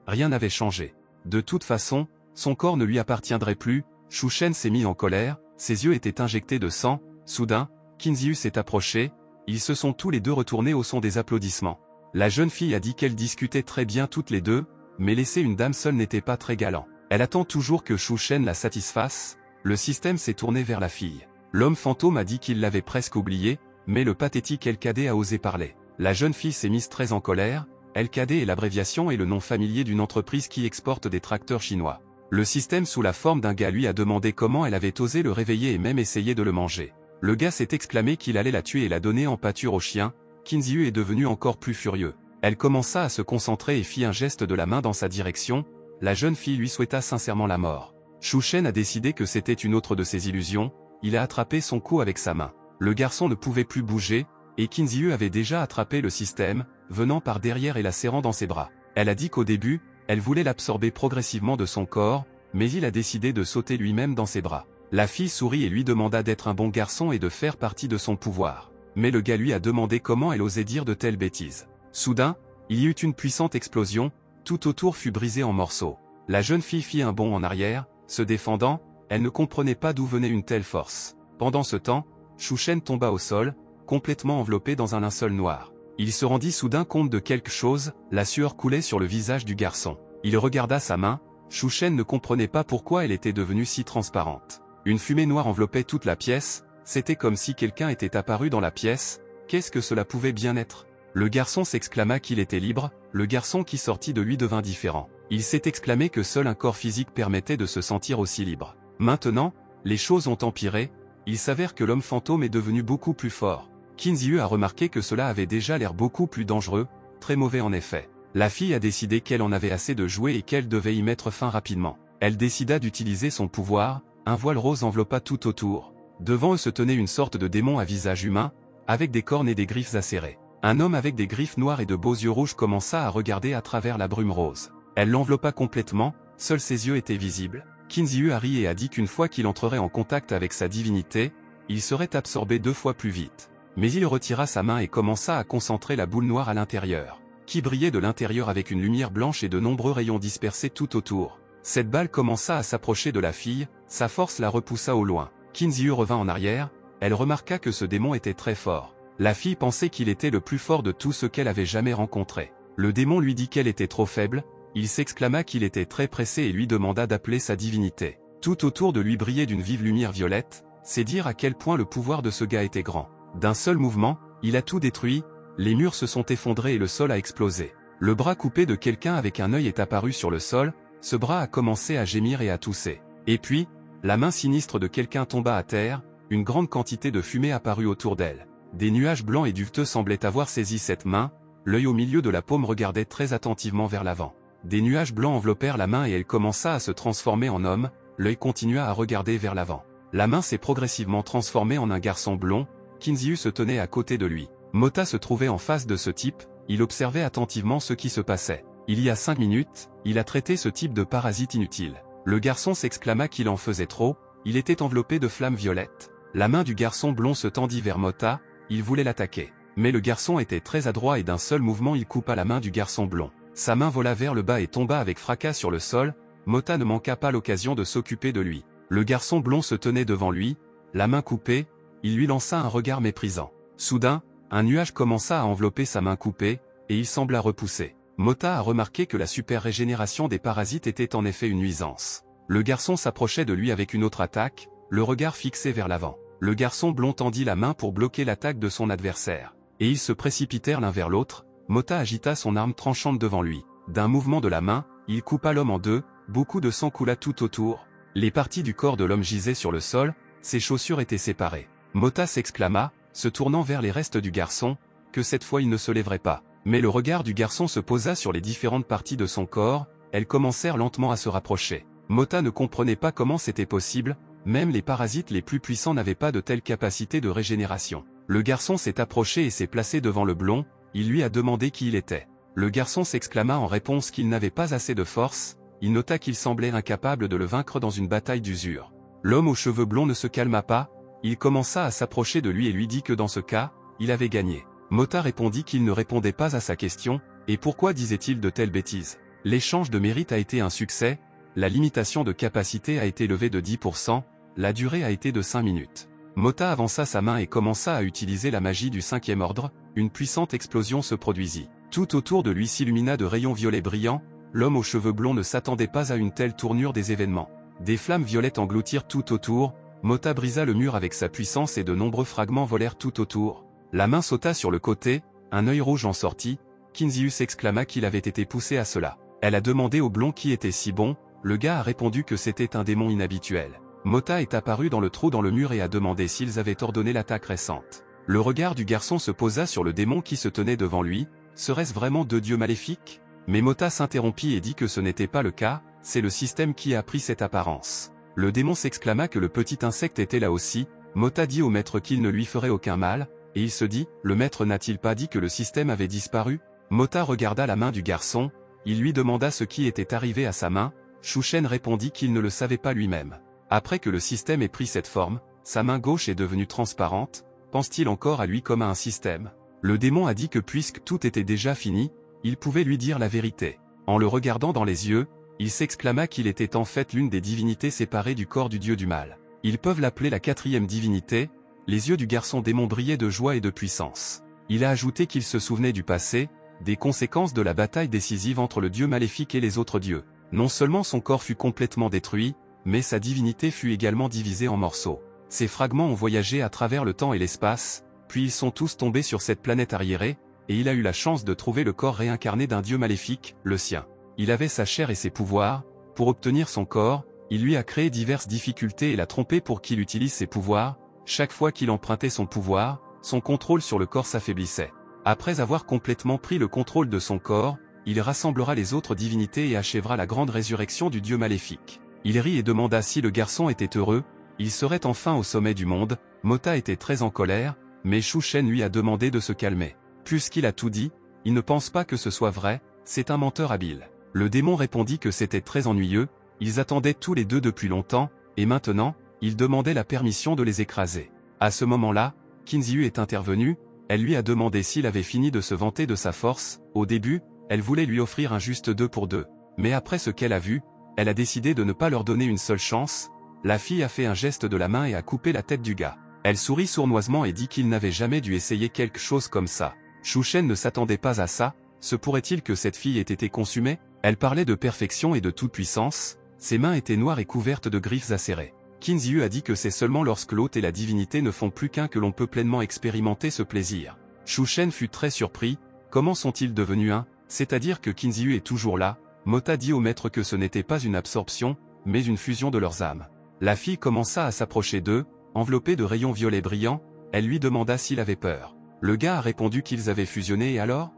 [SPEAKER 1] Rien n'avait changé. De toute façon, son corps ne lui appartiendrait plus. Shu Shen s'est mis en colère, ses yeux étaient injectés de sang, soudain, Qin Ziyu s'est approché, ils se sont tous les deux retournés au son des applaudissements. La jeune fille a dit qu'elles discutaient très bien toutes les deux, mais laisser une dame seule n'était pas très galant. Elle attend toujours que Shu Shen la satisfasse, le système s'est tourné vers la fille. L'homme fantôme a dit qu'il l'avait presque oublié, mais le pathétique LKD a osé parler. La jeune fille s'est mise très en colère, LKD est l'abréviation et le nom familier d'une entreprise qui exporte des tracteurs chinois. Le système sous la forme d'un gars lui a demandé comment elle avait osé le réveiller et même essayé de le manger. Le gars s'est exclamé qu'il allait la tuer et la donner en pâture au chien. Qin Ziyu est devenu encore plus furieux. Elle commença à se concentrer et fit un geste de la main dans sa direction, la jeune fille lui souhaita sincèrement la mort. Shu Shen a décidé que c'était une autre de ses illusions, il a attrapé son cou avec sa main. Le garçon ne pouvait plus bouger, et Qin Ziyu avait déjà attrapé le système, venant par derrière et la serrant dans ses bras. Elle a dit qu'au début, elle voulait l'absorber progressivement de son corps, mais il a décidé de sauter lui-même dans ses bras. La fille sourit et lui demanda d'être un bon garçon et de faire partie de son pouvoir. Mais le gars lui a demandé comment elle osait dire de telles bêtises. Soudain, il y eut une puissante explosion, tout autour fut brisé en morceaux. La jeune fille fit un bond en arrière, se défendant, elle ne comprenait pas d'où venait une telle force. Pendant ce temps, Shu Shen tomba au sol, complètement enveloppé dans un linceul noir. Il se rendit soudain compte de quelque chose, la sueur coulait sur le visage du garçon. Il regarda sa main, Shu Shen ne comprenait pas pourquoi elle était devenue si transparente. Une fumée noire enveloppait toute la pièce, c'était comme si quelqu'un était apparu dans la pièce, qu'est-ce que cela pouvait bien être? Le garçon s'exclama qu'il était libre, le garçon qui sortit de lui devint différent. Il s'est exclamé que seul un corps physique permettait de se sentir aussi libre. Maintenant, les choses ont empiré, il s'avère que l'homme fantôme est devenu beaucoup plus fort. Qin Ziyu a remarqué que cela avait déjà l'air beaucoup plus dangereux, très mauvais en effet. La fille a décidé qu'elle en avait assez de jouer et qu'elle devait y mettre fin rapidement. Elle décida d'utiliser son pouvoir, un voile rose enveloppa tout autour. Devant eux se tenait une sorte de démon à visage humain, avec des cornes et des griffes acérées. Un homme avec des griffes noires et de beaux yeux rouges commença à regarder à travers la brume rose. Elle l'enveloppa complètement, seuls ses yeux étaient visibles. Qin Ziyu a ri et a dit qu'une fois qu'il entrerait en contact avec sa divinité, il serait absorbé 2 fois plus vite. Mais il retira sa main et commença à concentrer la boule noire à l'intérieur, qui brillait de l'intérieur avec une lumière blanche et de nombreux rayons dispersés tout autour. Cette balle commença à s'approcher de la fille, sa force la repoussa au loin. Qin Ziyu revint en arrière, elle remarqua que ce démon était très fort. La fille pensait qu'il était le plus fort de tout ce qu'elle avait jamais rencontré. Le démon lui dit qu'elle était trop faible, il s'exclama qu'il était très pressé et lui demanda d'appeler sa divinité. Tout autour de lui brillait d'une vive lumière violette, c'est dire à quel point le pouvoir de ce gars était grand. D'un seul mouvement, il a tout détruit, les murs se sont effondrés et le sol a explosé. Le bras coupé de quelqu'un avec un œil est apparu sur le sol, ce bras a commencé à gémir et à tousser. Et puis, la main sinistre de quelqu'un tomba à terre, une grande quantité de fumée apparut autour d'elle. Des nuages blancs et duveteux semblaient avoir saisi cette main, l'œil au milieu de la paume regardait très attentivement vers l'avant. Des nuages blancs enveloppèrent la main et elle commença à se transformer en homme, l'œil continua à regarder vers l'avant. La main s'est progressivement transformée en un garçon blond, Kinziu se tenait à côté de lui. Mota se trouvait en face de ce type, il observait attentivement ce qui se passait. Il y a 5 minutes, il a traité ce type de parasite inutile. Le garçon s'exclama qu'il en faisait trop, il était enveloppé de flammes violettes. La main du garçon blond se tendit vers Mota, il voulait l'attaquer. Mais le garçon était très adroit et d'un seul mouvement il coupa la main du garçon blond. Sa main vola vers le bas et tomba avec fracas sur le sol, Mota ne manqua pas l'occasion de s'occuper de lui. Le garçon blond se tenait devant lui, la main coupée, il lui lança un regard méprisant. Soudain, un nuage commença à envelopper sa main coupée, et il sembla repousser. Mota a remarqué que la super régénération des parasites était en effet une nuisance. Le garçon s'approchait de lui avec une autre attaque, le regard fixé vers l'avant. Le garçon blond tendit la main pour bloquer l'attaque de son adversaire. Et ils se précipitèrent l'un vers l'autre, Mota agita son arme tranchante devant lui. D'un mouvement de la main, il coupa l'homme en deux, beaucoup de sang coula tout autour. Les parties du corps de l'homme gisaient sur le sol, ses chaussures étaient séparées. Mota s'exclama, se tournant vers les restes du garçon, que cette fois il ne se lèverait pas. Mais le regard du garçon se posa sur les différentes parties de son corps, elles commencèrent lentement à se rapprocher. Mota ne comprenait pas comment c'était possible, même les parasites les plus puissants n'avaient pas de telle capacité de régénération. Le garçon s'est approché et s'est placé devant le blond, il lui a demandé qui il était. Le garçon s'exclama en réponse qu'il n'avait pas assez de force, il nota qu'il semblait incapable de le vaincre dans une bataille d'usure. L'homme aux cheveux blonds ne se calma pas, il commença à s'approcher de lui et lui dit que dans ce cas, il avait gagné. Mota répondit qu'il ne répondait pas à sa question, et pourquoi disait-il de telles bêtises? L'échange de mérite a été un succès, la limitation de capacité a été levée de 10%, la durée a été de 5 minutes. Mota avança sa main et commença à utiliser la magie du 5e ordre, une puissante explosion se produisit. Tout autour de lui s'illumina de rayons violets brillants, l'homme aux cheveux blonds ne s'attendait pas à une telle tournure des événements. Des flammes violettes engloutirent tout autour, Mota brisa le mur avec sa puissance et de nombreux fragments volèrent tout autour. La main sauta sur le côté, un œil rouge en sortit, Kinziu s'exclama qu'il avait été poussé à cela. Elle a demandé au blond qui était si bon, le gars a répondu que c'était un démon inhabituel. Mota est apparu dans le trou dans le mur et a demandé s'ils avaient ordonné l'attaque récente. Le regard du garçon se posa sur le démon qui se tenait devant lui, serait-ce vraiment 2 dieux maléfiques? Mais Mota s'interrompit et dit que ce n'était pas le cas, c'est le système qui a pris cette apparence. Le démon s'exclama que le petit insecte était là aussi, Mota dit au maître qu'il ne lui ferait aucun mal, et il se dit, le maître n'a-t-il pas dit que le système avait disparu? Mota regarda la main du garçon, il lui demanda ce qui était arrivé à sa main, Shu-Shen répondit qu'il ne le savait pas lui-même. Après que le système ait pris cette forme, sa main gauche est devenue transparente, pense-t-il encore à lui comme à un système? Le démon a dit que puisque tout était déjà fini, il pouvait lui dire la vérité. En le regardant dans les yeux, il s'exclama qu'il était en fait l'une des divinités séparées du corps du dieu du mal. Ils peuvent l'appeler la 4e divinité. Les yeux du garçon démon brillaient de joie et de puissance. Il a ajouté qu'il se souvenait du passé, des conséquences de la bataille décisive entre le dieu maléfique et les autres dieux. Non seulement son corps fut complètement détruit, mais sa divinité fut également divisée en morceaux. Ces fragments ont voyagé à travers le temps et l'espace, puis ils sont tous tombés sur cette planète arriérée, et il a eu la chance de trouver le corps réincarné d'un dieu maléfique, le sien. Il avait sa chair et ses pouvoirs, pour obtenir son corps, il lui a créé diverses difficultés et l'a trompé pour qu'il utilise ses pouvoirs. Chaque fois qu'il empruntait son pouvoir, son contrôle sur le corps s'affaiblissait. Après avoir complètement pris le contrôle de son corps, il rassemblera les autres divinités et achèvera la grande résurrection du dieu maléfique. Il rit et demanda si le garçon était heureux, il serait enfin au sommet du monde. Mota était très en colère, mais Shu-Shen lui a demandé de se calmer. Puisqu'il a tout dit, il ne pense pas que ce soit vrai, c'est un menteur habile. Le démon répondit que c'était très ennuyeux, ils attendaient tous les deux depuis longtemps, et maintenant, il demandait la permission de les écraser. À ce moment-là, Kinziu est intervenue, elle lui a demandé s'il avait fini de se vanter de sa force. Au début, elle voulait lui offrir un juste 2 pour 2. Mais après ce qu'elle a vu, elle a décidé de ne pas leur donner une seule chance. La fille a fait un geste de la main et a coupé la tête du gars. Elle sourit sournoisement et dit qu'il n'avait jamais dû essayer quelque chose comme ça. Shu-Shen ne s'attendait pas à ça, se pourrait-il que cette fille ait été consumée? Elle parlait de perfection et de toute puissance, ses mains étaient noires et couvertes de griffes acérées. Kinziu a dit que c'est seulement lorsque l'hôte et la divinité ne font plus qu'un que l'on peut pleinement expérimenter ce plaisir. Shu-Shen fut très surpris, comment sont-ils devenus un? C'est-à-dire que Kinziu est toujours là. Mota dit au maître que ce n'était pas une absorption, mais une fusion de leurs âmes. La fille commença à s'approcher d'eux, enveloppée de rayons violets brillants, elle lui demanda s'il avait peur. Le gars a répondu qu'ils avaient fusionné et alors?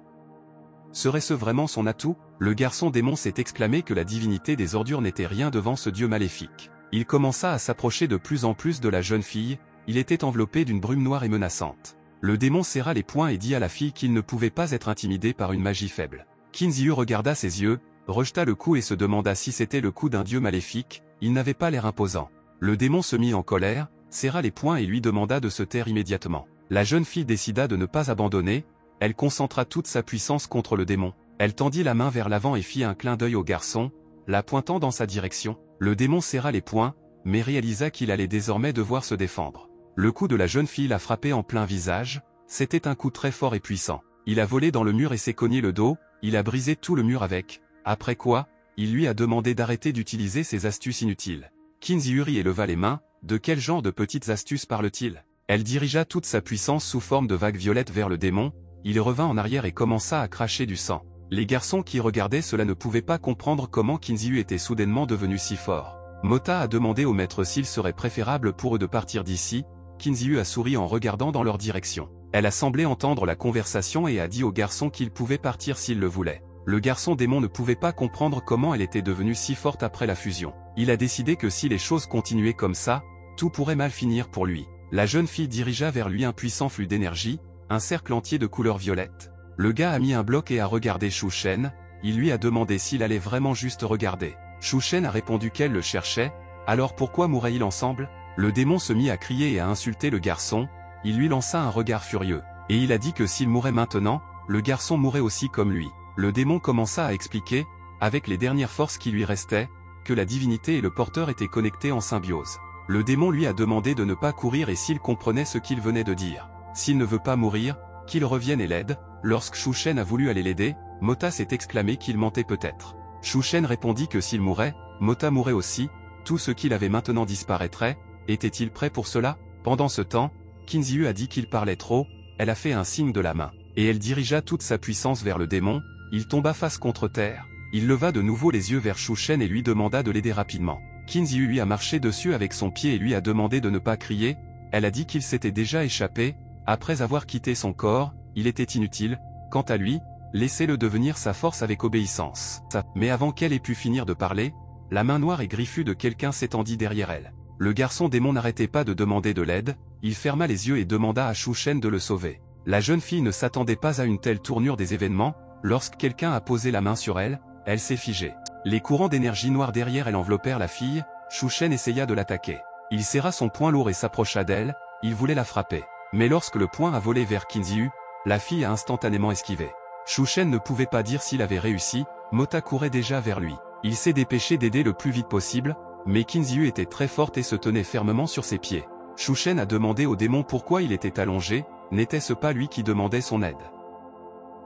[SPEAKER 1] Serait-ce vraiment son atout? Le garçon démon s'est exclamé que la divinité des ordures n'était rien devant ce dieu maléfique. Il commença à s'approcher de plus en plus de la jeune fille, il était enveloppé d'une brume noire et menaçante. Le démon serra les poings et dit à la fille qu'il ne pouvait pas être intimidé par une magie faible. Kinziu regarda ses yeux, rejeta le coup et se demanda si c'était le coup d'un dieu maléfique, il n'avait pas l'air imposant. Le démon se mit en colère, serra les poings et lui demanda de se taire immédiatement. La jeune fille décida de ne pas abandonner, elle concentra toute sa puissance contre le démon. Elle tendit la main vers l'avant et fit un clin d'œil au garçon, la pointant dans sa direction. Le démon serra les poings, mais réalisa qu'il allait désormais devoir se défendre. Le coup de la jeune fille l'a frappé en plein visage, c'était un coup très fort et puissant. Il a volé dans le mur et s'est cogné le dos, il a brisé tout le mur avec. Après quoi, il lui a demandé d'arrêter d'utiliser ses astuces inutiles. Kinziu rit et leva les mains, de quel genre de petites astuces parle-t-il? Elle dirigea toute sa puissance sous forme de vagues violettes vers le démon, il revint en arrière et commença à cracher du sang. Les garçons qui regardaient cela ne pouvaient pas comprendre comment Kinziu était soudainement devenu si fort. Mota a demandé au maître s'il serait préférable pour eux de partir d'ici, Kinziu a souri en regardant dans leur direction. Elle a semblé entendre la conversation et a dit au garçon qu'il pouvait partir s'il le voulait. Le garçon démon ne pouvait pas comprendre comment elle était devenue si forte après la fusion. Il a décidé que si les choses continuaient comme ça, tout pourrait mal finir pour lui. La jeune fille dirigea vers lui un puissant flux d'énergie, un cercle entier de couleur violette. Le gars a mis un bloc et a regardé Shu Shen, il lui a demandé s'il allait vraiment juste regarder. Shu Shen a répondu qu'elle le cherchait, alors pourquoi mouraient-ils ensemble? Le démon se mit à crier et à insulter le garçon, il lui lança un regard furieux, et il a dit que s'il mourait maintenant, le garçon mourrait aussi comme lui. Le démon commença à expliquer, avec les dernières forces qui lui restaient, que la divinité et le porteur étaient connectés en symbiose. Le démon lui a demandé de ne pas courir et s'il comprenait ce qu'il venait de dire. S'il ne veut pas mourir, qu'il revienne et l'aide. Lorsque Shu Shen a voulu aller l'aider, Mota s'est exclamé qu'il mentait peut-être. Shu Shen répondit que s'il mourait, Mota mourrait aussi, tout ce qu'il avait maintenant disparaîtrait. Était-il prêt pour cela? Pendant ce temps, Kinziu a dit qu'il parlait trop, elle a fait un signe de la main, et elle dirigea toute sa puissance vers le démon, il tomba face contre terre. Il leva de nouveau les yeux vers Shu Shen et lui demanda de l'aider rapidement. Kinziu lui a marché dessus avec son pied et lui a demandé de ne pas crier, elle a dit qu'il s'était déjà échappé, après avoir quitté son corps, il était inutile, quant à lui, laissez-le devenir sa force avec obéissance. Mais avant qu'elle ait pu finir de parler, la main noire et griffue de quelqu'un s'étendit derrière elle. Le garçon démon n'arrêtait pas de demander de l'aide, il ferma les yeux et demanda à Shu Shen de le sauver. La jeune fille ne s'attendait pas à une telle tournure des événements, lorsque quelqu'un a posé la main sur elle, elle s'est figée. Les courants d'énergie noire derrière elle enveloppèrent la fille, Shu Shen essaya de l'attaquer. Il serra son poing lourd et s'approcha d'elle, il voulait la frapper. Mais lorsque le poing a volé vers Kinziu, la fille a instantanément esquivé. Shu Shen ne pouvait pas dire s'il avait réussi, Mota courait déjà vers lui. Il s'est dépêché d'aider le plus vite possible, mais Kinziu était très forte et se tenait fermement sur ses pieds. Shu Shen a demandé au démon pourquoi il était allongé, n'était-ce pas lui qui demandait son aide?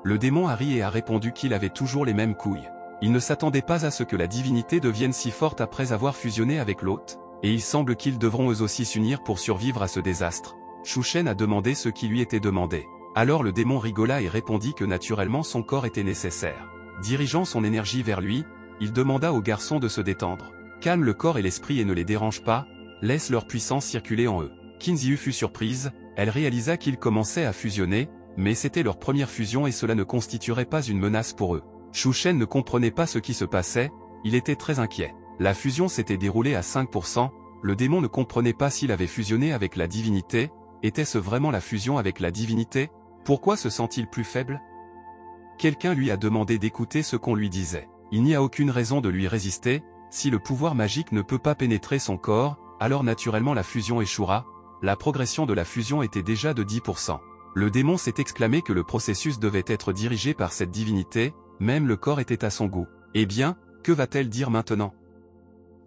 [SPEAKER 1] Le démon a ri et a répondu qu'il avait toujours les mêmes couilles. Il ne s'attendait pas à ce que la divinité devienne si forte après avoir fusionné avec l'hôte, et il semble qu'ils devront eux aussi s'unir pour survivre à ce désastre. Shu Shen a demandé ce qui lui était demandé. Alors le démon rigola et répondit que naturellement son corps était nécessaire. Dirigeant son énergie vers lui, il demanda au garçon de se détendre. Calme le corps et l'esprit et ne les dérange pas, laisse leur puissance circuler en eux. Kinziu fut surprise, elle réalisa qu'ils commençaient à fusionner, mais c'était leur première fusion et cela ne constituerait pas une menace pour eux. Shu Shen ne comprenait pas ce qui se passait, il était très inquiet. La fusion s'était déroulée à 5%, le démon ne comprenait pas s'il avait fusionné avec la divinité, était-ce vraiment la fusion avec la divinité? Pourquoi se sent-il plus faible? Quelqu'un lui a demandé d'écouter ce qu'on lui disait. Il n'y a aucune raison de lui résister, si le pouvoir magique ne peut pas pénétrer son corps, alors naturellement la fusion échouera, la progression de la fusion était déjà de 10%. Le démon s'est exclamé que le processus devait être dirigé par cette divinité, même le corps était à son goût. Eh bien, que va-t-elle dire maintenant?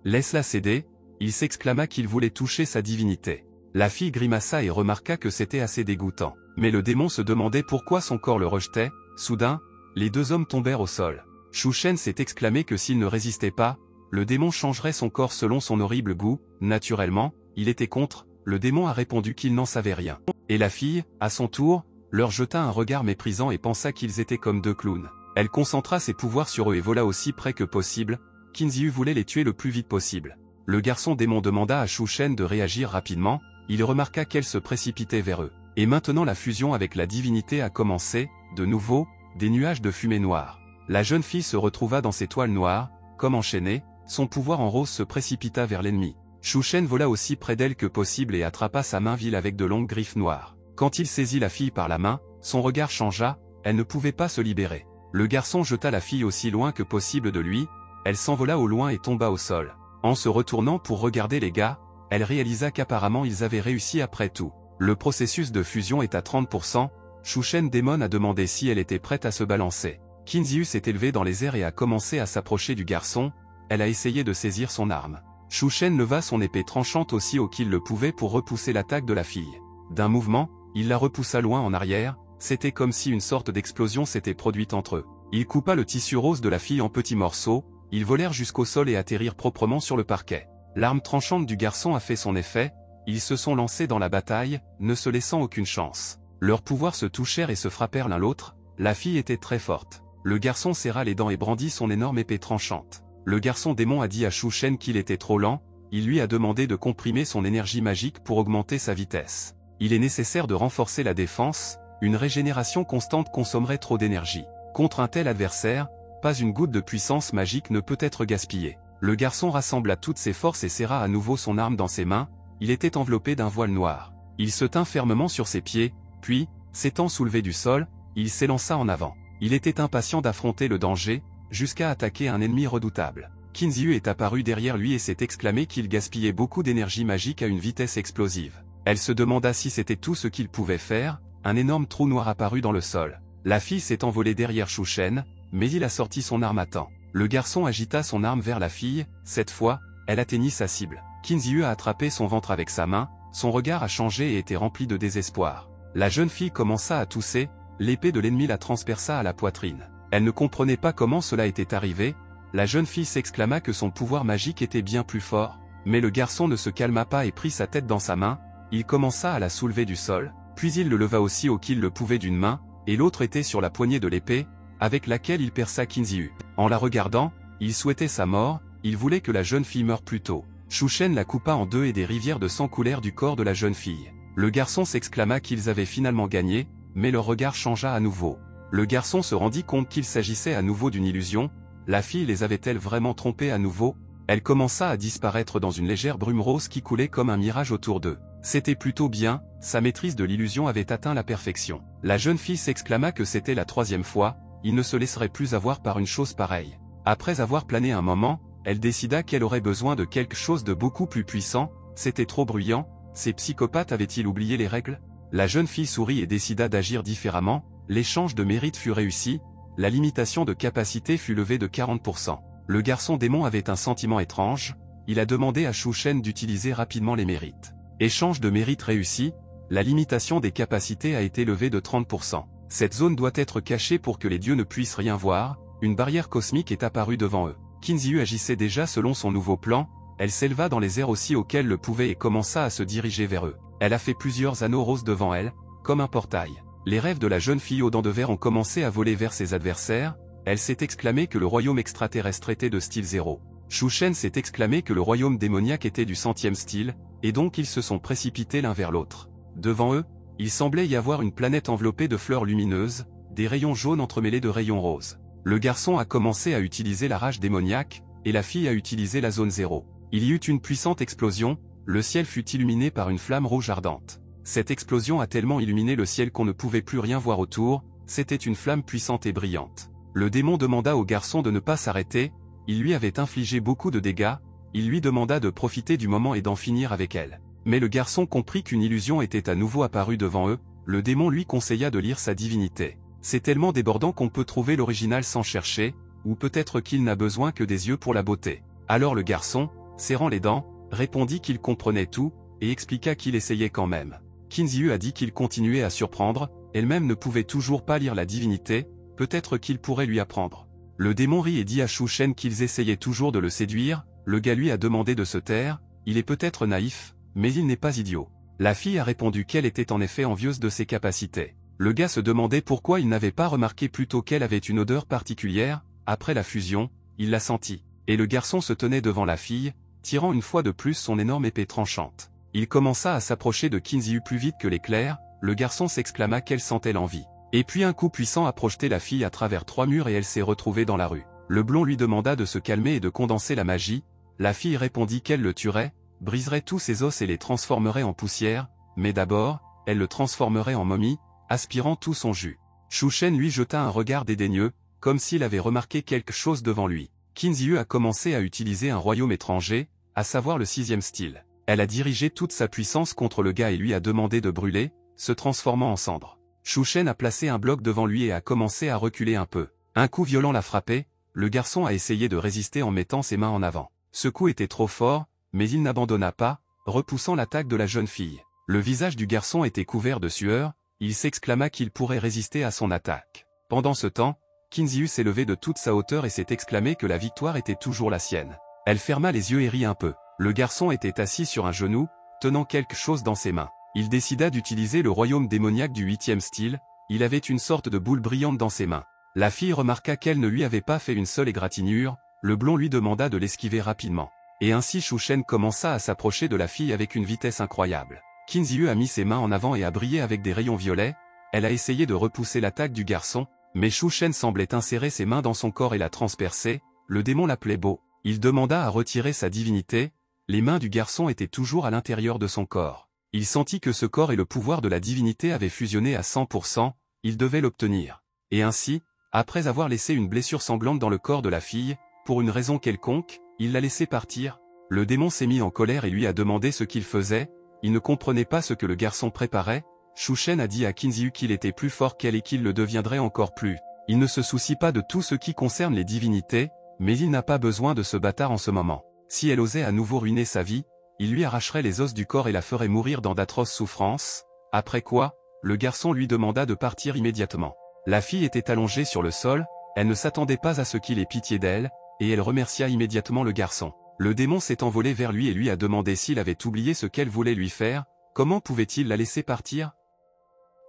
[SPEAKER 1] Laisse-la céder, il s'exclama qu'il voulait toucher sa divinité. La fille grimaça et remarqua que c'était assez dégoûtant. Mais le démon se demandait pourquoi son corps le rejetait. Soudain, les deux hommes tombèrent au sol. Shu Shen s'est exclamé que s'il ne résistait pas, le démon changerait son corps selon son horrible goût. Naturellement, il était contre, le démon a répondu qu'il n'en savait rien. Et la fille, à son tour, leur jeta un regard méprisant et pensa qu'ils étaient comme deux clowns. Elle concentra ses pouvoirs sur eux et vola aussi près que possible. Qin Ziyu voulait les tuer le plus vite possible. Le garçon démon demanda à Shu Shen de réagir rapidement, il remarqua qu'elle se précipitait vers eux. Et maintenant la fusion avec la divinité a commencé, de nouveau, des nuages de fumée noire. La jeune fille se retrouva dans ces toiles noires, comme enchaînée, son pouvoir en rose se précipita vers l'ennemi. Shu Shen vola aussi près d'elle que possible et attrapa sa main vile avec de longues griffes noires. Quand il saisit la fille par la main, son regard changea, elle ne pouvait pas se libérer. Le garçon jeta la fille aussi loin que possible de lui, elle s'envola au loin et tomba au sol. En se retournant pour regarder les gars, elle réalisa qu'apparemment ils avaient réussi après tout. Le processus de fusion est à 30%, Shu Shen Démon a demandé si elle était prête à se balancer. Qin Ziyu s'est élevé dans les airs et a commencé à s'approcher du garçon, elle a essayé de saisir son arme. Shu Shen leva son épée tranchante aussi haut qu'il le pouvait pour repousser l'attaque de la fille. D'un mouvement, il la repoussa loin en arrière, c'était comme si une sorte d'explosion s'était produite entre eux. Il coupa le tissu rose de la fille en petits morceaux, ils volèrent jusqu'au sol et atterrirent proprement sur le parquet. L'arme tranchante du garçon a fait son effet, ils se sont lancés dans la bataille, ne se laissant aucune chance. Leurs pouvoirs se touchèrent et se frappèrent l'un l'autre, la fille était très forte. Le garçon serra les dents et brandit son énorme épée tranchante. Le garçon démon a dit à Shu Shen qu'il était trop lent, il lui a demandé de comprimer son énergie magique pour augmenter sa vitesse. Il est nécessaire de renforcer la défense, une régénération constante consommerait trop d'énergie. Contre un tel adversaire, pas une goutte de puissance magique ne peut être gaspillée. Le garçon rassembla toutes ses forces et serra à nouveau son arme dans ses mains, il était enveloppé d'un voile noir. Il se tint fermement sur ses pieds, puis, s'étant soulevé du sol, il s'élança en avant. Il était impatient d'affronter le danger, jusqu'à attaquer un ennemi redoutable. Qin Ziyu est apparu derrière lui et s'est exclamé qu'il gaspillait beaucoup d'énergie magique à une vitesse explosive. Elle se demanda si c'était tout ce qu'il pouvait faire, un énorme trou noir apparut dans le sol. La fille s'est envolée derrière Shu Shen, mais il a sorti son arme à temps. Le garçon agita son arme vers la fille, cette fois, elle atteignit sa cible. Qin Ziyu a attrapé son ventre avec sa main, son regard a changé et était rempli de désespoir. La jeune fille commença à tousser, l'épée de l'ennemi la transperça à la poitrine. Elle ne comprenait pas comment cela était arrivé, la jeune fille s'exclama que son pouvoir magique était bien plus fort, mais le garçon ne se calma pas et prit sa tête dans sa main, il commença à la soulever du sol, puis il le leva aussi haut qu'il le pouvait d'une main, et l'autre était sur la poignée de l'épée, avec laquelle il perça Qin Ziyu. En la regardant, il souhaitait sa mort, il voulait que la jeune fille meure plus tôt. Shu Shen la coupa en deux et des rivières de sang coulèrent du corps de la jeune fille. Le garçon s'exclama qu'ils avaient finalement gagné, mais leur regard changea à nouveau. Le garçon se rendit compte qu'il s'agissait à nouveau d'une illusion, la fille les avait-elle vraiment trompés à nouveau? Elle commença à disparaître dans une légère brume rose qui coulait comme un mirage autour d'eux. C'était plutôt bien, sa maîtrise de l'illusion avait atteint la perfection. La jeune fille s'exclama que c'était la troisième fois, il ne se laisserait plus avoir par une chose pareille. Après avoir plané un moment, elle décida qu'elle aurait besoin de quelque chose de beaucoup plus puissant, c'était trop bruyant, ces psychopathes avaient-ils oublié les règles? La jeune fille sourit et décida d'agir différemment, l'échange de mérite fut réussi, la limitation de capacité fut levée de 40%. Le garçon démon avait un sentiment étrange, il a demandé à Shu Shen d'utiliser rapidement les mérites. Échange de mérite réussi, la limitation des capacités a été levée de 30%. Cette zone doit être cachée pour que les dieux ne puissent rien voir, une barrière cosmique est apparue devant eux. Qin Ziyu agissait déjà selon son nouveau plan, elle s'éleva dans les airs aussi auxquels le pouvait et commença à se diriger vers eux. Elle a fait plusieurs anneaux roses devant elle, comme un portail. Les rêves de la jeune fille aux dents de verre ont commencé à voler vers ses adversaires, elle s'est exclamée que le royaume extraterrestre était de style 0. Shu Shen s'est exclamé que le royaume démoniaque était du 100e style, et donc ils se sont précipités l'un vers l'autre. Devant eux, il semblait y avoir une planète enveloppée de fleurs lumineuses, des rayons jaunes entremêlés de rayons roses. Le garçon a commencé à utiliser la rage démoniaque, et la fille a utilisé la zone 0. Il y eut une puissante explosion, le ciel fut illuminé par une flamme rouge ardente. Cette explosion a tellement illuminé le ciel qu'on ne pouvait plus rien voir autour, c'était une flamme puissante et brillante. Le démon demanda au garçon de ne pas s'arrêter, il lui avait infligé beaucoup de dégâts, il lui demanda de profiter du moment et d'en finir avec elle. Mais le garçon comprit qu'une illusion était à nouveau apparue devant eux, le démon lui conseilla de lire sa divinité. C'est tellement débordant qu'on peut trouver l'original sans chercher, ou peut-être qu'il n'a besoin que des yeux pour la beauté. Alors le garçon, serrant les dents, répondit qu'il comprenait tout, et expliqua qu'il essayait quand même. Qin Ziyu a dit qu'il continuait à surprendre, elle-même ne pouvait toujours pas lire la divinité, peut-être qu'il pourrait lui apprendre. Le démon rit et dit à Shu Shen qu'ils essayaient toujours de le séduire, le gars lui a demandé de se taire, il est peut-être naïf, mais il n'est pas idiot. La fille a répondu qu'elle était en effet envieuse de ses capacités. Le gars se demandait pourquoi il n'avait pas remarqué plus tôt qu'elle avait une odeur particulière. Après la fusion, il l'a sentie. Et le garçon se tenait devant la fille, tirant une fois de plus son énorme épée tranchante. Il commença à s'approcher de Kinziu plus vite que l'éclair. Le garçon s'exclama qu'elle sentait l'envie. Et puis un coup puissant a projeté la fille à travers 3 murs et elle s'est retrouvée dans la rue. Le blond lui demanda de se calmer et de condenser la magie. La fille répondit qu'elle le tuerait, briserait tous ses os et les transformerait en poussière, mais d'abord, elle le transformerait en momie, aspirant tout son jus. Shu Shen lui jeta un regard dédaigneux, comme s'il avait remarqué quelque chose devant lui. Kinziu a commencé à utiliser un royaume étranger, à savoir le 6e style. Elle a dirigé toute sa puissance contre le gars et lui a demandé de brûler, se transformant en cendre. Shu Shen a placé un bloc devant lui et a commencé à reculer un peu. Un coup violent l'a frappé, le garçon a essayé de résister en mettant ses mains en avant. Ce coup était trop fort, mais il n'abandonna pas, repoussant l'attaque de la jeune fille. Le visage du garçon était couvert de sueur, il s'exclama qu'il pourrait résister à son attaque. Pendant ce temps, Kinziu s'est levé de toute sa hauteur et s'est exclamé que la victoire était toujours la sienne. Elle ferma les yeux et rit un peu. Le garçon était assis sur un genou, tenant quelque chose dans ses mains. Il décida d'utiliser le royaume démoniaque du 8e style, il avait une sorte de boule brillante dans ses mains. La fille remarqua qu'elle ne lui avait pas fait une seule égratignure, le blond lui demanda de l'esquiver rapidement. Et ainsi Shu Shen commença à s'approcher de la fille avec une vitesse incroyable. Kinziu a mis ses mains en avant et a brillé avec des rayons violets, elle a essayé de repousser l'attaque du garçon, mais Shu Shen semblait insérer ses mains dans son corps et la transpercer, le démon l'appelait beau. Il demanda à retirer sa divinité, les mains du garçon étaient toujours à l'intérieur de son corps. Il sentit que ce corps et le pouvoir de la divinité avaient fusionné à 100%, il devait l'obtenir. Et ainsi, après avoir laissé une blessure sanglante dans le corps de la fille, pour une raison quelconque, il l'a laissé partir. Le démon s'est mis en colère et lui a demandé ce qu'il faisait, il ne comprenait pas ce que le garçon préparait. Shu Shen a dit à Kinziu qu'il était plus fort qu'elle et qu'il le deviendrait encore plus. Il ne se soucie pas de tout ce qui concerne les divinités, mais il n'a pas besoin de ce bâtard en ce moment. Si elle osait à nouveau ruiner sa vie, il lui arracherait les os du corps et la ferait mourir dans d'atroces souffrances, après quoi, le garçon lui demanda de partir immédiatement. La fille était allongée sur le sol, elle ne s'attendait pas à ce qu'il ait pitié d'elle, et elle remercia immédiatement le garçon. Le démon s'est envolé vers lui et lui a demandé s'il avait oublié ce qu'elle voulait lui faire, comment pouvait-il la laisser partir?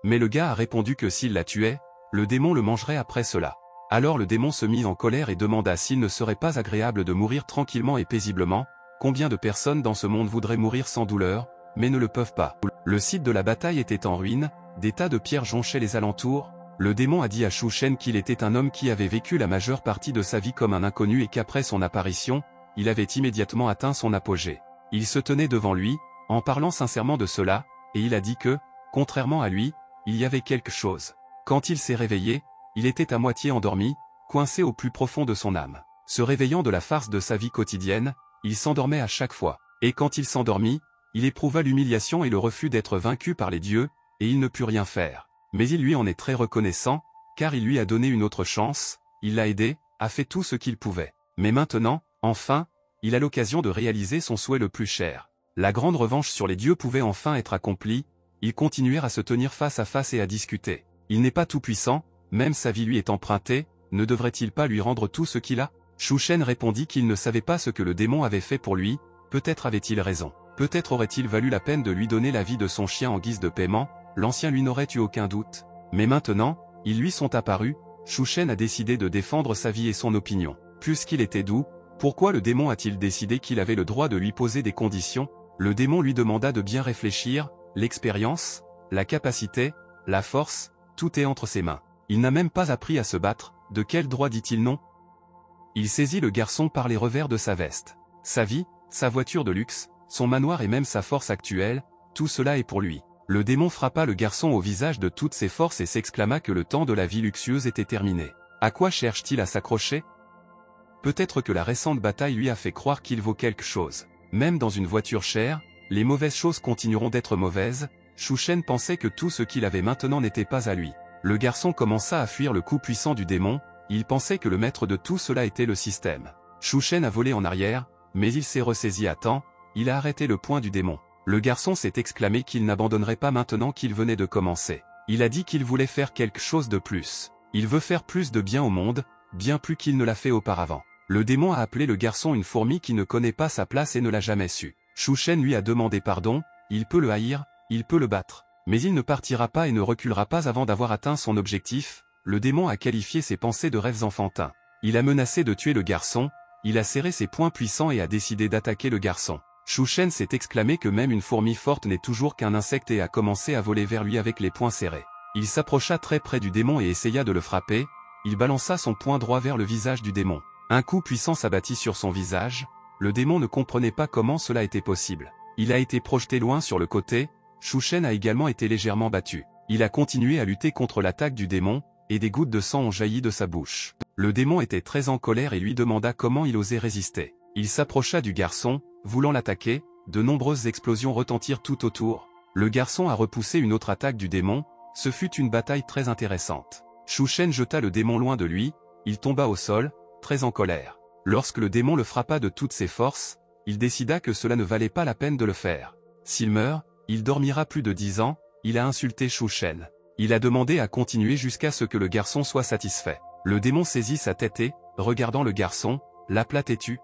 [SPEAKER 1] Mais le gars a répondu que s'il la tuait, le démon le mangerait après cela. Alors le démon se mit en colère et demanda s'il ne serait pas agréable de mourir tranquillement et paisiblement. Combien de personnes dans ce monde voudraient mourir sans douleur, mais ne le peuvent pas. Le site de la bataille était en ruine, des tas de pierres jonchaient les alentours. Le démon a dit à Shu Shen qu'il était un homme qui avait vécu la majeure partie de sa vie comme un inconnu et qu'après son apparition, il avait immédiatement atteint son apogée. Il se tenait devant lui, en parlant sincèrement de cela, et il a dit que, contrairement à lui, il y avait quelque chose. Quand il s'est réveillé, il était à moitié endormi, coincé au plus profond de son âme. Se réveillant de la farce de sa vie quotidienne, il s'endormait à chaque fois. Et quand il s'endormit, il éprouva l'humiliation et le refus d'être vaincu par les dieux, et il ne put rien faire. Mais il lui en est très reconnaissant, car il lui a donné une autre chance, il l'a aidé, a fait tout ce qu'il pouvait. Mais maintenant, enfin, il a l'occasion de réaliser son souhait le plus cher. La grande revanche sur les dieux pouvait enfin être accomplie, ils continuèrent à se tenir face à face et à discuter. Il n'est pas tout puissant, même sa vie lui est empruntée, ne devrait-il pas lui rendre tout ce qu'il a? Shu Shen répondit qu'il ne savait pas ce que le démon avait fait pour lui, peut-être avait-il raison. Peut-être aurait-il valu la peine de lui donner la vie de son chien en guise de paiement, l'ancien lui n'aurait eu aucun doute. Mais maintenant, ils lui sont apparus, Shu Shen a décidé de défendre sa vie et son opinion. Puisqu'il était doux, pourquoi le démon a-t-il décidé qu'il avait le droit de lui poser des conditions? Le démon lui demanda de bien réfléchir, l'expérience, la capacité, la force, tout est entre ses mains. Il n'a même pas appris à se battre, de quel droit dit-il non? Il saisit le garçon par les revers de sa veste. Sa vie, sa voiture de luxe, son manoir et même sa force actuelle, tout cela est pour lui. Le démon frappa le garçon au visage de toutes ses forces et s'exclama que le temps de la vie luxueuse était terminé. À quoi cherche-t-il à s'accrocher? Peut-être que la récente bataille lui a fait croire qu'il vaut quelque chose. Même dans une voiture chère, les mauvaises choses continueront d'être mauvaises. Shu Shen pensait que tout ce qu'il avait maintenant n'était pas à lui. Le garçon commença à fuir le coup puissant du démon, il pensait que le maître de tout cela était le système. Shu Shen a volé en arrière, mais il s'est ressaisi à temps, il a arrêté le poing du démon. Le garçon s'est exclamé qu'il n'abandonnerait pas maintenant qu'il venait de commencer. Il a dit qu'il voulait faire quelque chose de plus. Il veut faire plus de bien au monde, bien plus qu'il ne l'a fait auparavant. Le démon a appelé le garçon une fourmi qui ne connaît pas sa place et ne l'a jamais su. Shu Shen lui a demandé pardon, il peut le haïr, il peut le battre. Mais il ne partira pas et ne reculera pas avant d'avoir atteint son objectif. Le démon a qualifié ses pensées de rêves enfantins. Il a menacé de tuer le garçon, il a serré ses poings puissants et a décidé d'attaquer le garçon. Shu Shen s'est exclamé que même une fourmi forte n'est toujours qu'un insecte et a commencé à voler vers lui avec les poings serrés. Il s'approcha très près du démon et essaya de le frapper, il balança son poing droit vers le visage du démon. Un coup puissant s'abattit sur son visage, le démon ne comprenait pas comment cela était possible. Il a été projeté loin sur le côté, Shu Shen a également été légèrement battu. Il a continué à lutter contre l'attaque du démon, et des gouttes de sang ont jailli de sa bouche. Le démon était très en colère et lui demanda comment il osait résister. Il s'approcha du garçon, voulant l'attaquer, de nombreuses explosions retentirent tout autour. Le garçon a repoussé une autre attaque du démon, ce fut une bataille très intéressante. Shu Shen jeta le démon loin de lui, il tomba au sol, très en colère. Lorsque le démon le frappa de toutes ses forces, il décida que cela ne valait pas la peine de le faire. S'il meurt, il dormira plus de 10 ans, il a insulté Shu Shen. Il a demandé à continuer jusqu'à ce que le garçon soit satisfait. Le démon saisit sa tête et, regardant le garçon, l'appela têtu,